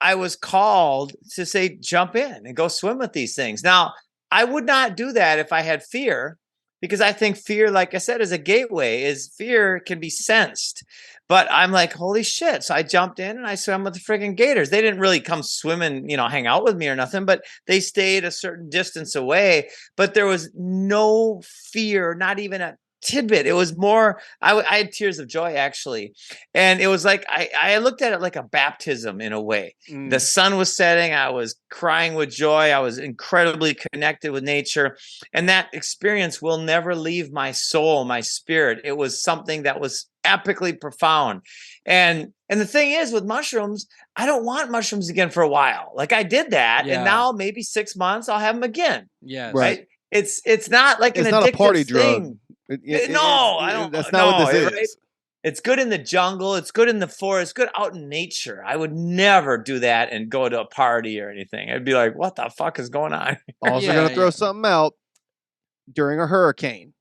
I was called to say, jump in and go swim with these things. Now, I would not do that if I had fear, because I think fear, like I said, is a gateway. Fear can be sensed. But I'm like, holy shit. So I jumped in and I swam with the friggin' gators. They didn't really come swimming, hang out with me or nothing, but they stayed a certain distance away. But there was no fear, not even a tidbit. It was more, I had tears of joy, actually. And it was like, I looked at it like a baptism in a way. The sun was setting. I was crying with joy. I was incredibly connected with nature. And that experience will never leave my soul, my spirit. It was something that was epically profound. And the thing is, with mushrooms, I don't want mushrooms again for a while. Like I did that. And now maybe 6 months, I'll have them again. Yes. Right. It's not like it's an not addictive a party thing. drug. I don't. That's not what this right? is. It's good in the jungle. It's good in the forest. It's good out in nature. I would never do that and go to a party or anything. I'd be like, what the fuck is going on? Also going to throw something out during a hurricane.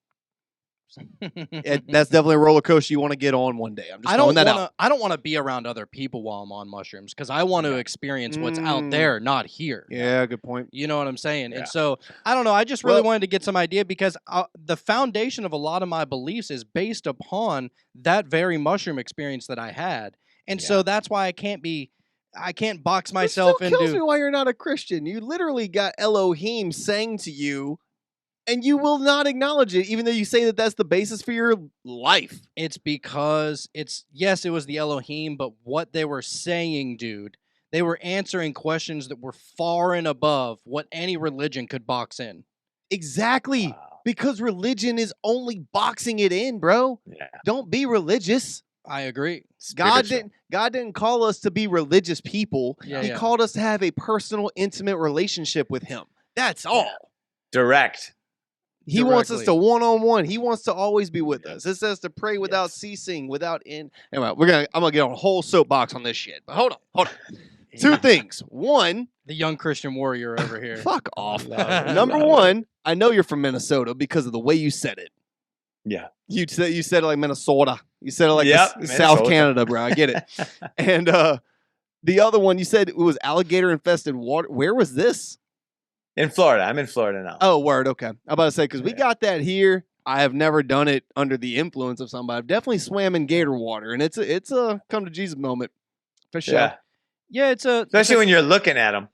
That's definitely a roller coaster you want to get on one day. I'm just throwing that out. I don't want to be around other people while I'm on mushrooms because I want to experience what's out there, not here. Yeah, good point. You know what I'm saying? Yeah. And so, I don't know. I just really wanted to get some idea because the foundation of a lot of my beliefs is based upon that very mushroom experience that I had. And so that's why I can't box myself into. It kills me why you're not a Christian. You literally got Elohim saying to you, and you will not acknowledge it, even though you say that that's the basis for your life. It's because it was the Elohim, but what they were saying, dude, they were answering questions that were far and above what any religion could box in. Exactly. Wow. Because religion is only boxing it in, bro. Yeah. Don't be religious. I agree. God didn't call us to be religious people. Yeah, He called us to have a personal, intimate relationship with him. That's all. Direct. He wants us to one-on-one. He wants to always be with us. It says to pray without ceasing, without end. Anyway, I'm gonna get on a whole soapbox on this shit. But hold on. Two things. One, the young Christian warrior over here. Fuck off. Number one, I know you're from Minnesota because of the way you said it. Yeah. You said it like Minnesota. You said it like Minnesota. South Canada, bro. I get it. And the other one, you said it was alligator infested water. Where was this? In Florida. I'm in Florida now. Oh, word. Okay. I'm about to say, because we got that here. I have never done it under the influence of somebody. I've definitely swam in gator water, and it's a come to Jesus moment for sure. Yeah, especially when you're looking at them.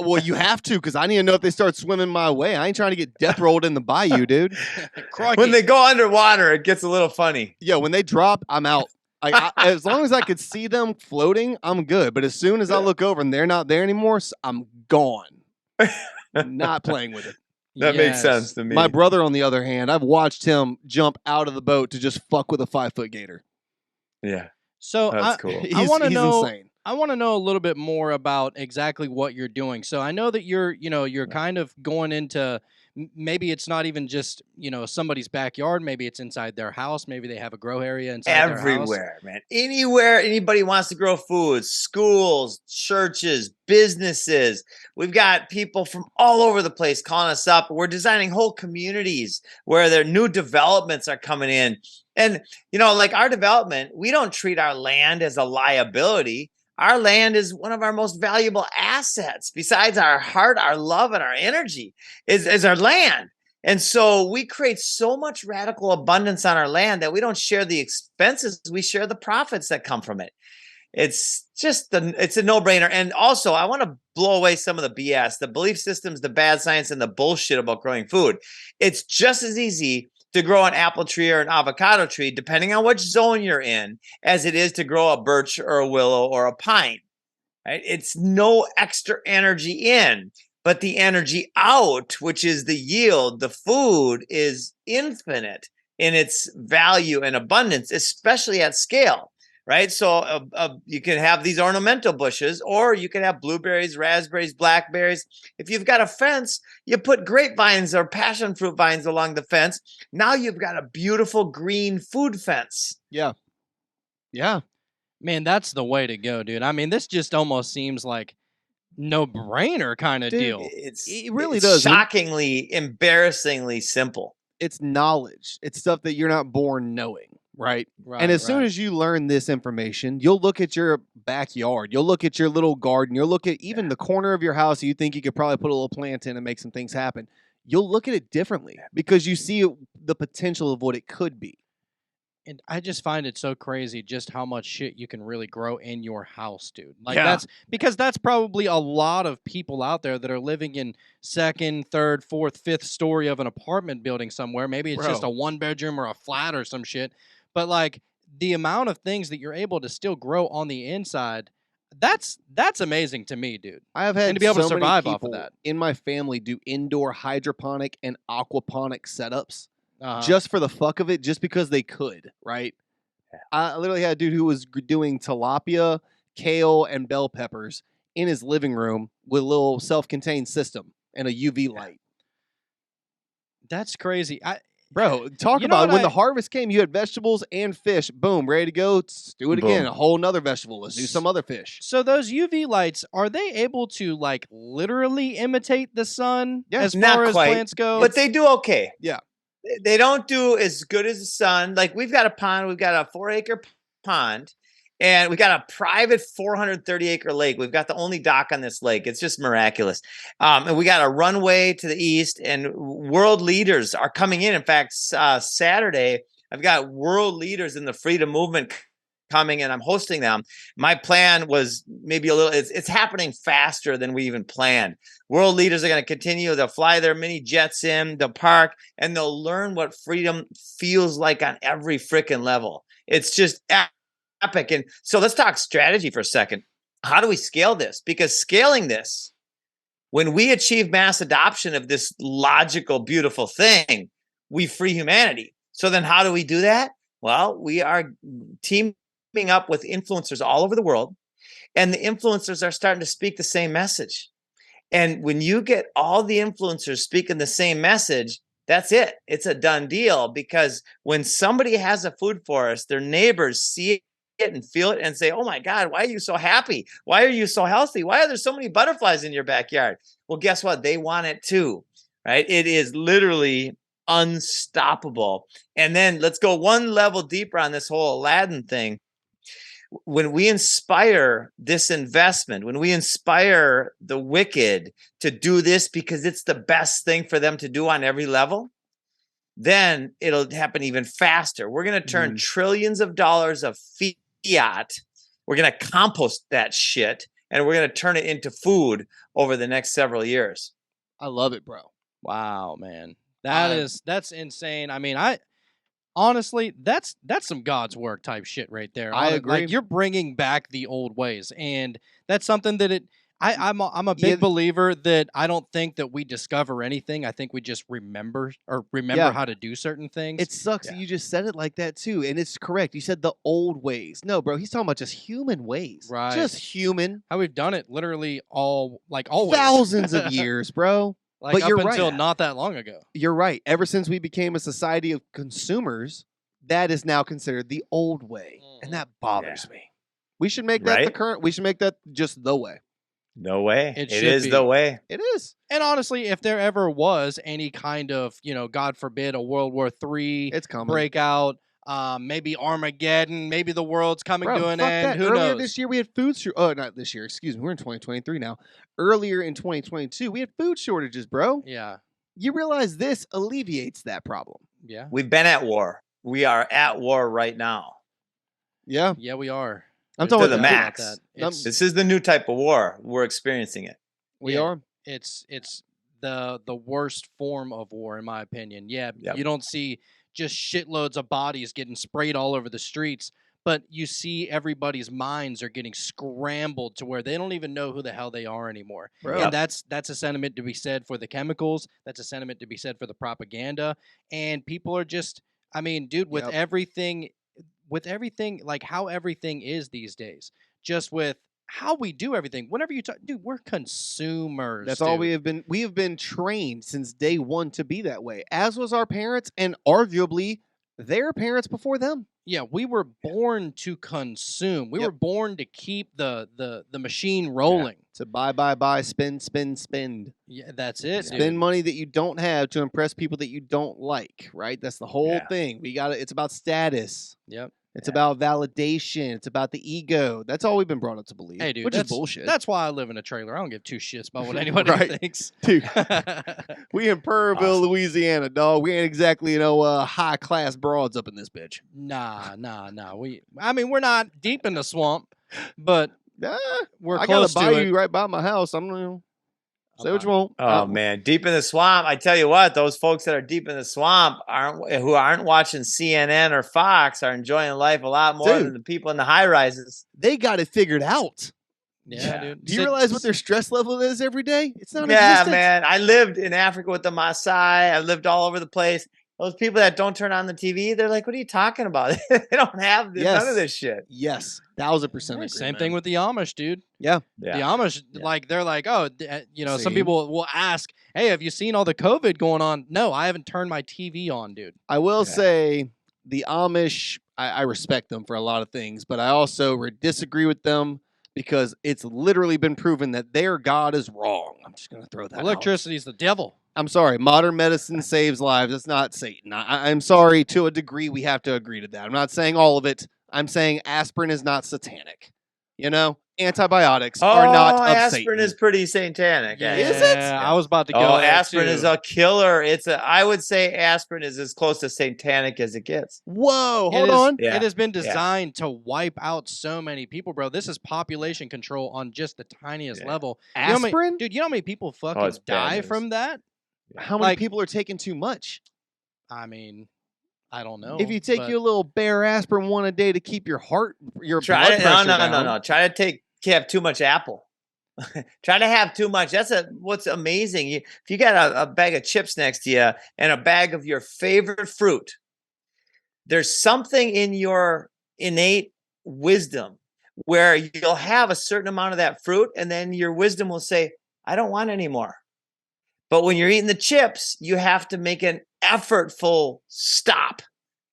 Well, you have to, because I need to know if they start swimming my way. I ain't trying to get death rolled in the bayou, dude. When they go underwater, it gets a little funny. Yeah, when they drop, I'm out. As long as I could see them floating, I'm good. But as soon as I look over and they're not there anymore, I'm gone. Not playing with it. That makes sense to me. My brother, on the other hand, I've watched him jump out of the boat to just fuck with a 5-foot gator. Yeah. So that's cool. I want to know. Insane. I want to know a little bit more about exactly what you're doing. So I know that you're kind of going into, maybe it's not even just, somebody's backyard. Maybe it's inside their house. Maybe they have a grow area inside their house. Everywhere, man. Anywhere anybody wants to grow food, schools, churches, businesses. We've got people from all over the place calling us up. We're designing whole communities where their new developments are coming in. And, like our development, we don't treat our land as a liability. Our land is one of our most valuable assets. Besides our heart, our love, and our energy is our land. And so we create so much radical abundance on our land that we don't share the expenses. We share the profits that come from it. It's a no-brainer. And also, I want to blow away some of the BS, the belief systems, the bad science, and the bullshit about growing food. It's just as easy to grow an apple tree or an avocado tree, depending on which zone you're in, as it is to grow a birch or a willow or a pine. Right? It's no extra energy in, but the energy out, which is the yield, the food, is infinite in its value and abundance, especially at scale. Right. So you can have these ornamental bushes, or you can have blueberries, raspberries, blackberries. If you've got a fence, you put grapevines or passion fruit vines along the fence. Now you've got a beautiful green food fence. Yeah. Yeah. Man, that's the way to go, dude. I mean, this just almost seems like no-brainer kind of deal. It really does. Shockingly, embarrassingly simple. It's knowledge. It's stuff that you're not born knowing. Right. And as soon as you learn this information, you'll look at your backyard. You'll look at your little garden. You'll look at even the corner of your house you think you could probably put a little plant in and make some things happen. You'll look at it differently because you see the potential of what it could be. And I just find it so crazy just how much shit you can really grow in your house, dude. Like that's probably a lot of people out there that are living in second, third, fourth, fifth story of an apartment building somewhere. Maybe it's just a 1-bedroom or a flat or some shit. But like the amount of things that you're able to still grow on the inside, that's amazing to me, dude. I have had and to be able to survive many off of that. In my family do indoor hydroponic and aquaponic setups just for the fuck of it, just because they could, right? Yeah. I literally had a dude who was doing tilapia, kale, and bell peppers in his living room with a little self-contained system and a UV light. That's crazy. Bro, talk about when the harvest came, you had vegetables and fish. Boom, ready to go. Let's do it again. A whole nother vegetable. Let's do some other fish. So those UV lights, are they able to like literally imitate the sun as far as plants go? But they do okay. Yeah. They don't do as good as the sun. Like we've got a pond. We've got a 4-acre pond. And we got a private 430-acre lake. We've got the only dock on this lake. It's just miraculous. And we got a runway to the east, and world leaders are coming in. In fact, Saturday, I've got world leaders in the freedom movement coming, and I'm hosting them. My plan was maybe a little, it's happening faster than we even planned. World leaders are going to continue. They'll fly their mini jets in, they'll park, and they'll learn what freedom feels like on every freaking level. It's just epic. And so let's talk strategy for a second. How do we scale this? Because scaling this, when we achieve mass adoption of this logical, beautiful thing, we free humanity. So then how do we do that? Well, we are teaming up with influencers all over the world, and the influencers are starting to speak the same message. And when you get all the influencers speaking the same message, that's it. It's a done deal, because when somebody has a food forest, their neighbors see it and feel it and say, oh my God, why are you so happy? Why are you so healthy? Why are there so many butterflies in your backyard? Well, guess what? They want it too, right? It is literally unstoppable. And then let's go one level deeper on this whole Aladdin thing. When we inspire this investment, when we inspire the wicked to do this because it's the best thing for them to do on every level, then it'll happen even faster. We're going to turn trillions of dollars of fiat. We're going to compost that shit, and we're going to turn it into food over the next several years. I love it, bro. Wow, man. That's insane. I mean, honestly, that's some God's work type shit right there. I agree. Like, you're bringing back the old ways, and that's something that I'm a big believer that I don't think that we discover anything. I think we just remember how to do certain things. It sucks that you just said it like that too, and it's correct. You said the old ways. No, bro, he's talking about just human ways. Right. Just human. How we've done it literally always. Thousands of years, bro. Like, but you're up until right. not that long ago. You're right. Ever since we became a society of consumers, that is now considered the old way. And that bothers me. We should make that the current. We should make that just the way. No way. It is the way. It is. And honestly, if there ever was any kind of, God forbid, a World War III breakout, maybe Armageddon, maybe the world's coming to an end. Who Earlier knows? this year, we had food. Not this year. Excuse me. We're in 2023 now. Earlier in 2022, we had food shortages, bro. Yeah. You realize this alleviates that problem. Yeah. We've been at war. We are at war right now. Yeah. Yeah, we are. I'm talking to the max. This is the new type of war. We're experiencing it. We are. It's the worst form of war, in my opinion. Yeah, you don't see just shitloads of bodies getting sprayed all over the streets, but you see everybody's minds are getting scrambled to where they don't even know who the hell they are anymore. Bro. And that's a sentiment to be said for the chemicals. That's a sentiment to be said for the propaganda. And people are just, I mean, dude, with everything, like how everything is these days, just with how we do everything. Whenever you talk, dude, we're consumers. That's all we have been. We have been trained since day one to be that way, as was our parents and arguably their parents before them. Yeah, we were born to consume. We were born to keep the machine rolling. To buy, spend. Yeah, that's it. Spend money that you don't have to impress people that you don't like, right? That's the whole thing. It's about status. Yep. It's about validation. It's about the ego. That's all we've been brought up to believe. Hey, dude, which is bullshit. That's why I live in a trailer. I don't give two shits about what anybody thinks. Dude, we in Purrville, Louisiana, dog. We ain't exactly, high class broads up in this bitch. Nah. We're not deep in the swamp, but we're close to it. I gotta buy you right by my house. I'm gonna say what you want. Oh man, deep in the swamp. I tell you what, those folks that are deep in the swamp who aren't watching CNN or Fox are enjoying life a lot more than the people in the high rises. They got it figured out. Yeah, dude. Do you realize what their stress level is every day? It's not existent. Man. I lived in Africa with the Maasai. I lived all over the place. Those people that don't turn on the TV, they're like, what are you talking about? They don't have none of this shit. Yes. 1,000%. Same thing with the Amish, dude. Yeah. The Amish, they're like, some people will ask, hey, have you seen all the COVID going on? No, I haven't turned my TV on, dude. I will say the Amish, I respect them for a lot of things, but I also disagree with them because it's literally been proven that their God is wrong. I'm just going to throw that Electricity is the devil. I'm sorry. Modern medicine saves lives. It's not Satan. I'm sorry. To a degree, we have to agree to that. I'm not saying all of it. I'm saying aspirin is not satanic. Antibiotics are not of aspirin Satan. Is pretty satanic. Yeah, is it? I was about to go. Aspirin is a killer. I would say aspirin is as close to satanic as it gets. Whoa, hold on. It has been designed to wipe out so many people, bro. This is population control on just the tiniest level. Aspirin? Dude, you know how many people fucking die from that? How many people are taking too much? I mean, I don't know. If you take your little bare aspirin one a day to keep your blood pressure down. No. Try to have too much apple. Try to have too much. What's amazing. If you got a bag of chips next to you and a bag of your favorite fruit, there's something in your innate wisdom, where you'll have a certain amount of that fruit, and then your wisdom will say, I don't want any more. But when you're eating the chips, you have to make an effortful stop.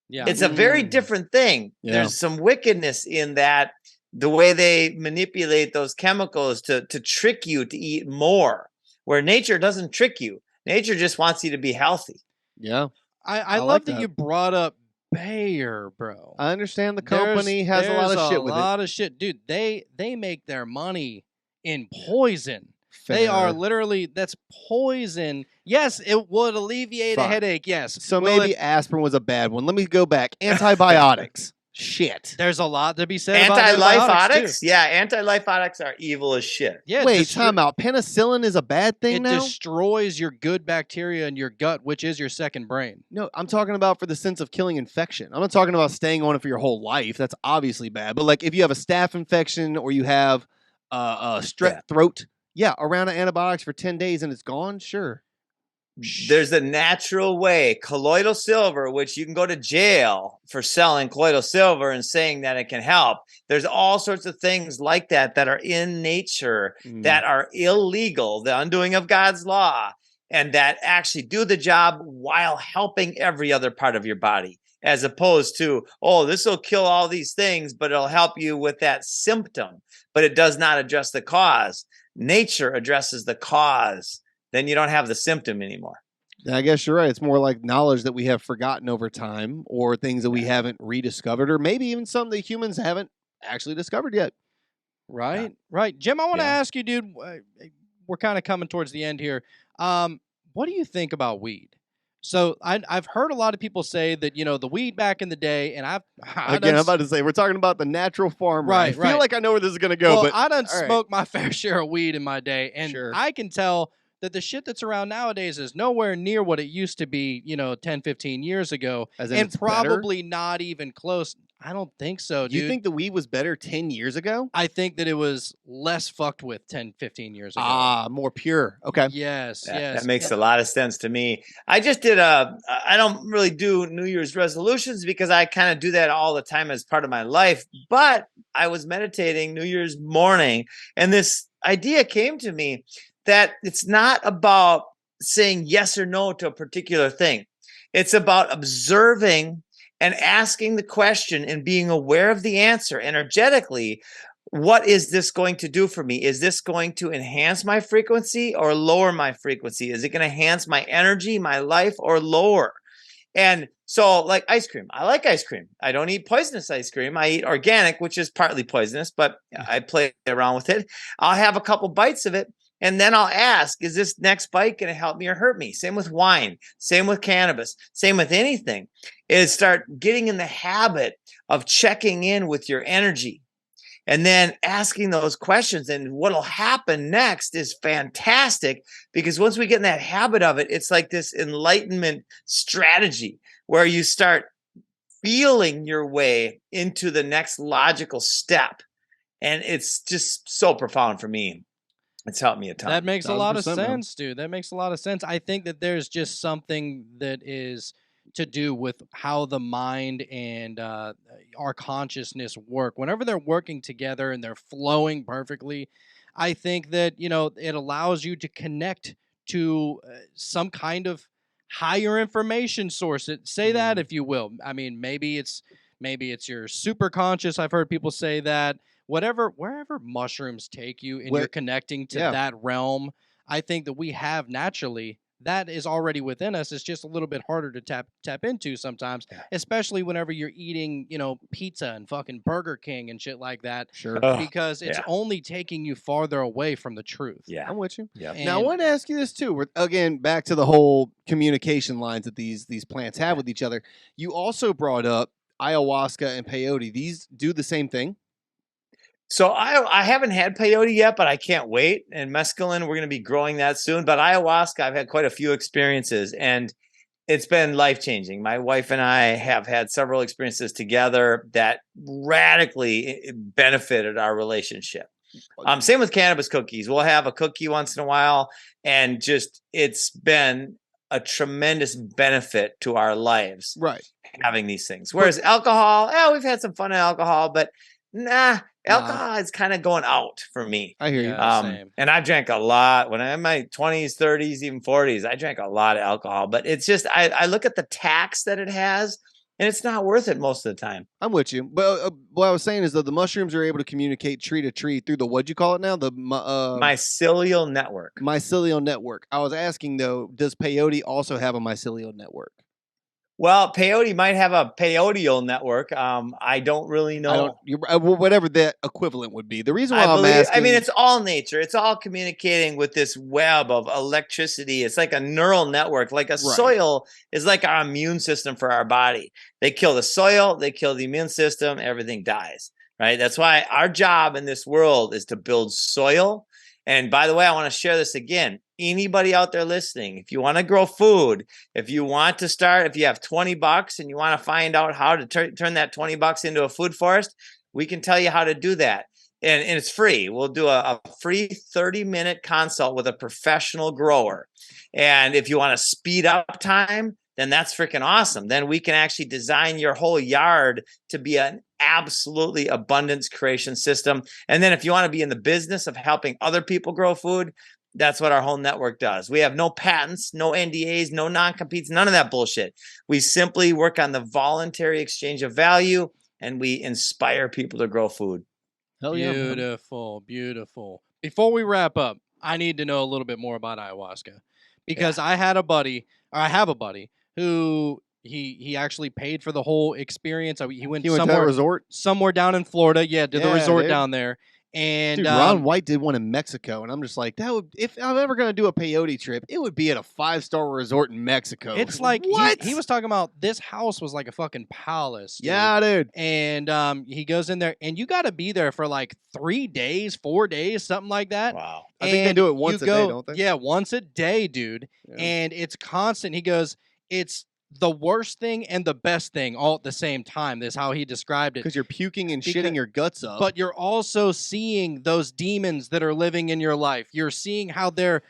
Yeah. It's a very different thing. Yeah. There's some wickedness in that, the way they manipulate those chemicals to trick you to eat more, where nature doesn't trick you. Nature just wants you to be healthy. Yeah. I love like that that. you brought up Bayer, bro. I understand the company has a lot of shit with it. There's a lot of shit. Dude, they make their money in poison. Fair. They are literally, that's poison. Yes, it would alleviate a Fine. headache. Yes. So Will maybe it- aspirin was a bad one. Let me go back. Antibiotics. Shit. there's a lot to be said about Anti-lyphotics? antibiotics, too. Yeah, anti-lyphotics are evil as shit. Yeah, Wait, time out. Penicillin is a bad thing It now? destroys your good bacteria in your gut, which is your second brain. No, I'm talking about for the sense of killing infection. I'm not talking about staying on it for your whole life. That's obviously bad. But like if you have a staph infection or you have a strep throat, around antibiotics for 10 days and it's gone, sure. There's a natural way. Colloidal silver, which you can go to jail for selling colloidal silver and saying that it can help. There's all sorts of things like that that are in nature that are illegal, the undoing of God's law, and that actually do the job while helping every other part of your body, as opposed to, oh, this will kill all these things, but it'll help you with that symptom, but it does not address the cause. Nature addresses the cause. Then you don't have the symptom anymore. I guess you're right. It's more like knowledge that we have forgotten over time, or things that we haven't rediscovered, or maybe even some that humans haven't actually discovered yet. Right, right. Jim, I want to ask you, dude, we're kind of coming towards the end here. What do you think about weed? So I've heard a lot of people say that, the weed back in the day, and I'm about to say, we're talking about the natural farmer. Right, I feel right. like I know where this is going to go. Well, but I done all right. smoked my fair share of weed in my day, and Sure. I can tell that the shit that's around nowadays is nowhere near what it used to be, 10, 15 years ago, As in and it's better? probably not even close. I don't think so, dude. You think the weed was better 10 years ago? I think that it was less fucked with 10, 15 years ago. More pure. Okay. Yes, Yeah, yes. that makes a lot of sense to me. I just did I don't really do New Year's resolutions because I kind of do that all the time as part of my life. But I was meditating New Year's morning, and this idea came to me that it's not about saying yes or no to a particular thing. It's about observing and asking the question and being aware of the answer energetically. What is this going to do for me? Is this going to enhance my frequency or lower my frequency? Is it going to enhance my energy, my life, or lower? And so, like ice cream, I like ice cream. I don't eat poisonous ice cream. I eat organic, which is partly poisonous, but I play around with it. I'll have a couple bites of it, and then I'll ask, is this next bite going to help me or hurt me? Same with wine, same with cannabis, same with anything. Is start getting in the habit of checking in with your energy and then asking those questions. And what'll happen next is fantastic, because once we get in that habit of it, it's like this enlightenment strategy where you start feeling your way into the next logical step. And it's just so profound for me. It's helped me a ton. That makes a lot of 1,000%, man. sense, dude. That makes a lot of sense. I think that there's just something that is to do with how the mind and our consciousness work. Whenever they're working together and they're flowing perfectly, I think that, it allows you to connect to some kind of higher information source. Say that, if you will. I mean, maybe it's your super conscious. I've heard people say that. Wherever mushrooms take you and you're connecting to that realm, I think that we have naturally, that is already within us. It's just a little bit harder to tap into sometimes, especially whenever you're eating, pizza and fucking Burger King and shit like that. Sure. Because it's only taking you farther away from the truth. Yeah. I'm with you. Yep. Now, I want to ask you this too. We're, again, back to the whole communication lines that these plants have with each other. You also brought up ayahuasca and peyote. These do the same thing? So I haven't had peyote yet, but I can't wait. And mescaline, we're going to be growing that soon. But ayahuasca, I've had quite a few experiences, and it's been life-changing. My wife and I have had several experiences together that radically benefited our relationship. Same with cannabis cookies. We'll have a cookie once in a while, and just it's been a tremendous benefit to our lives. Right. Having these things. Whereas alcohol, we've had some fun in alcohol, but Nah, alcohol is kind of going out for me. I hear you. Same. And I drank a lot when I'm in my 20s, 30s, even 40s. I drank a lot of alcohol, but it's just I look at the tax that it has, and it's not worth it most of the time. I'm with you. But what I was saying is that the mushrooms are able to communicate tree to tree through the, what'd you call it now? The Mycelial network. mycelial network. I was asking though, does peyote also have a mycelial network? Well, peyote might have a peyoteal network. I don't really know. Whatever that equivalent would be. The reason why I'm asking, I mean, it's all nature. It's all communicating with this web of electricity. It's like a neural network. Like a soil is like our immune system for our body. They kill the soil, they kill the immune system, everything dies. Right? That's why our job in this world is to build soil. And by the way, I want to share this again. Anybody out there listening, if you want to grow food, if you want to start, if you have $20 and you want to find out how to turn that $20 into a food forest, we can tell you how to do that. And it's free. We'll do a free 30-minute consult with a professional grower. And if you want to speed up time, then that's freaking awesome. Then we can actually design your whole yard to be an absolutely abundance creation system. And then if you want to be in the business of helping other people grow food, that's what our whole network does. We have no patents, no NDAs, no non-competes, none of that bullshit. We simply work on the voluntary exchange of value, and we inspire people to grow food. Hell yeah. Beautiful, beautiful. Before we wrap up, I need to know a little bit more about ayahuasca, because I have a buddy who he actually paid for the whole experience. He went to a resort somewhere down in Florida. Yeah, did the resort down there. And dude, Ron White did one in Mexico, and I'm just like, that would, if I'm ever gonna do a peyote trip, it would be at a 5-star resort in Mexico. It's like what he was talking about. This house was like a fucking palace. Dude. Yeah, dude. And he goes in there, and you got to be there for like 3 days, 4 days, something like that. Wow. I think they do it once a day, don't they? Yeah, once a day, dude. Yeah. And it's constant. He goes, it's the worst thing and the best thing all at the same time. This is how he described it. Because you're puking and shitting your guts up. But you're also seeing those demons that are living in your life. You're seeing how they're,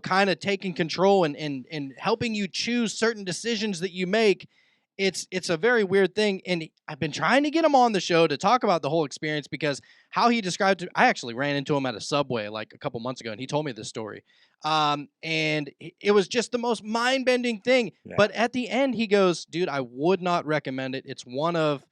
kind of taking control and helping you choose certain decisions that you make. It's a very weird thing. And I've been trying to get him on the show to talk about the whole experience, because how he described it, I actually ran into him at a Subway like a couple months ago, and he told me this story. And it was just the most mind-bending thing. Yeah. But at the end, he goes, dude, I would not recommend it. It's one of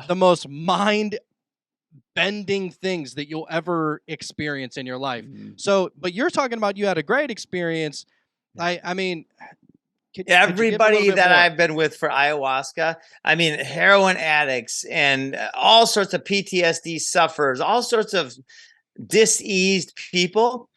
the most mind-bending things that you'll ever experience in your life. Mm-hmm. So, but you're talking about you had a great experience. I mean... Everybody that I've been with for ayahuasca, I mean, heroin addicts and all sorts of PTSD sufferers, all sorts of diseased people,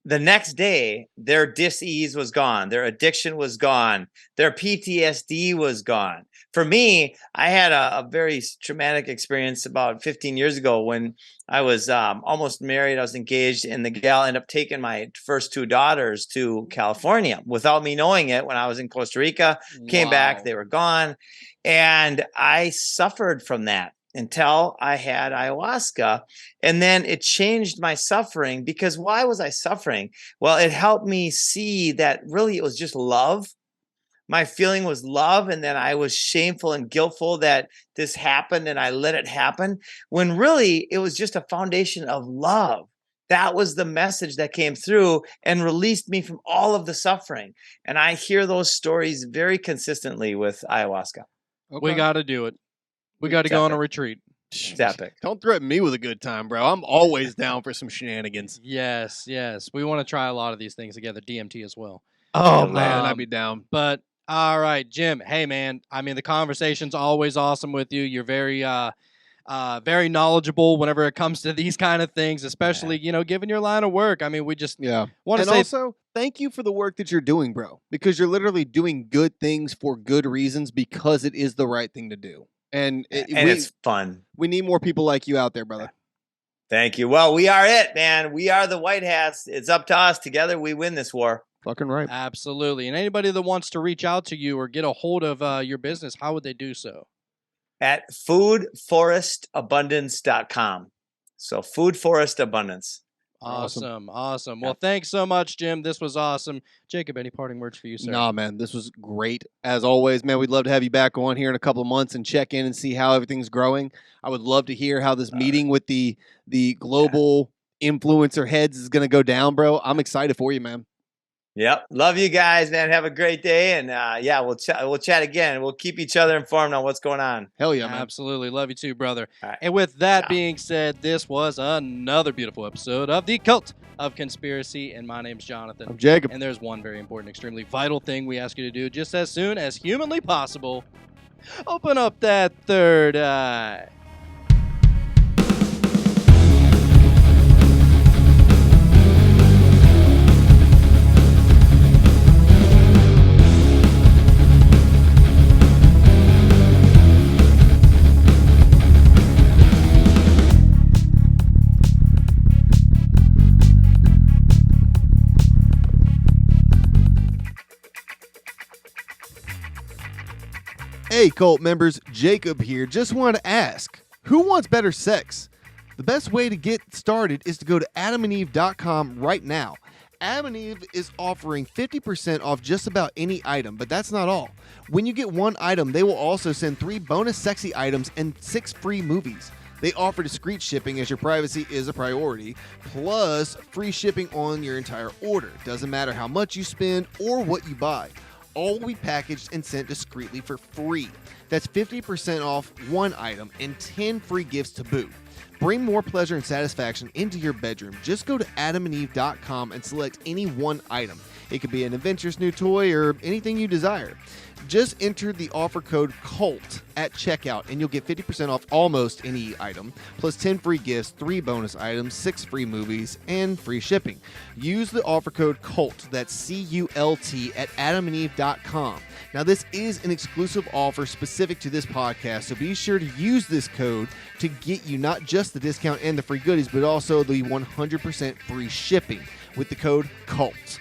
the next day, their dis-ease was gone. Their addiction was gone. Their PTSD was gone. For me, I had a very traumatic experience about 15 years ago when I was almost married. I was engaged, and the gal ended up taking my first 2 daughters to California without me knowing it. When I was in Costa Rica, came back, they were gone. And I suffered from that until I had ayahuasca. And then it changed my suffering, because why was I suffering? Well, it helped me see that really it was just love. My feeling was love, and then I was shameful and guiltful that this happened, and I let it happen, when really it was just a foundation of love. That was the message that came through and released me from all of the suffering. And I hear those stories very consistently with ayahuasca. Okay. We got to do it. We got to go on a retreat. It's epic. Don't threaten me with a good time, bro. I'm always down for some shenanigans. Yes. We want to try a lot of these things together. DMT as well. Oh, man, I'd be down. But... all right, Jim. Hey, man. I mean, the conversation's always awesome with you. You're very, very knowledgeable whenever it comes to these kind of things, especially, given your line of work. I mean, we just want to say... also, thank you for the work that you're doing, bro, because you're literally doing good things for good reasons, because it is the right thing to do. And it's fun. We need more people like you out there, brother. Thank you. Well, we are it, man. We are the White Hats. It's up to us. Together, we win this war. Fucking right. Absolutely. And anybody that wants to reach out to you or get a hold of your business, how would they do so? At foodforestabundance.com. So Food Forest Abundance. Awesome. Well, thanks so much, Jim. This was awesome. Jacob, any parting words for you, sir? Nah, man, this was great. As always, man, we'd love to have you back on here in a couple of months and check in and see how everything's growing. I would love to hear how this meeting with the global influencer heads is going to go down, bro. I'm excited for you, man. Yep. Love you guys, man. Have a great day. And we'll chat again. We'll keep each other informed on what's going on. Hell yeah, man. Absolutely. Love you too, brother. Right. And with that being said, this was another beautiful episode of the Cult of Conspiracy. And my name's Jonathan. I'm Jacob. And there's one very important, extremely vital thing we ask you to do just as soon as humanly possible. Open up that third eye. Hey, cult members, Jacob here. Just want to ask, who wants better sex? The best way to get started is to go to adamandeve.com right now. Adam and Eve is offering 50% off just about any item, but that's not all. When you get one item, they will also send 3 bonus sexy items and 6 free movies. They offer discreet shipping as your privacy is a priority, plus free shipping on your entire order. Doesn't matter how much you spend or what you buy. All will be packaged and sent discreetly for free. That's 50% off one item and 10 free gifts to boot. Bring more pleasure and satisfaction into your bedroom. Just go to adamandeve.com and select any one item. It could be an adventurous new toy or anything you desire. Just enter the offer code CULT at checkout and you'll get 50% off almost any item, plus 10 free gifts, 3 bonus items, 6 free movies, and free shipping. Use the offer code CULT, that's C-U-L-T, at adamandeve.com. Now, this is an exclusive offer specific to this podcast, so be sure to use this code to get you not just the discount and the free goodies, but also the 100% free shipping with the code CULT.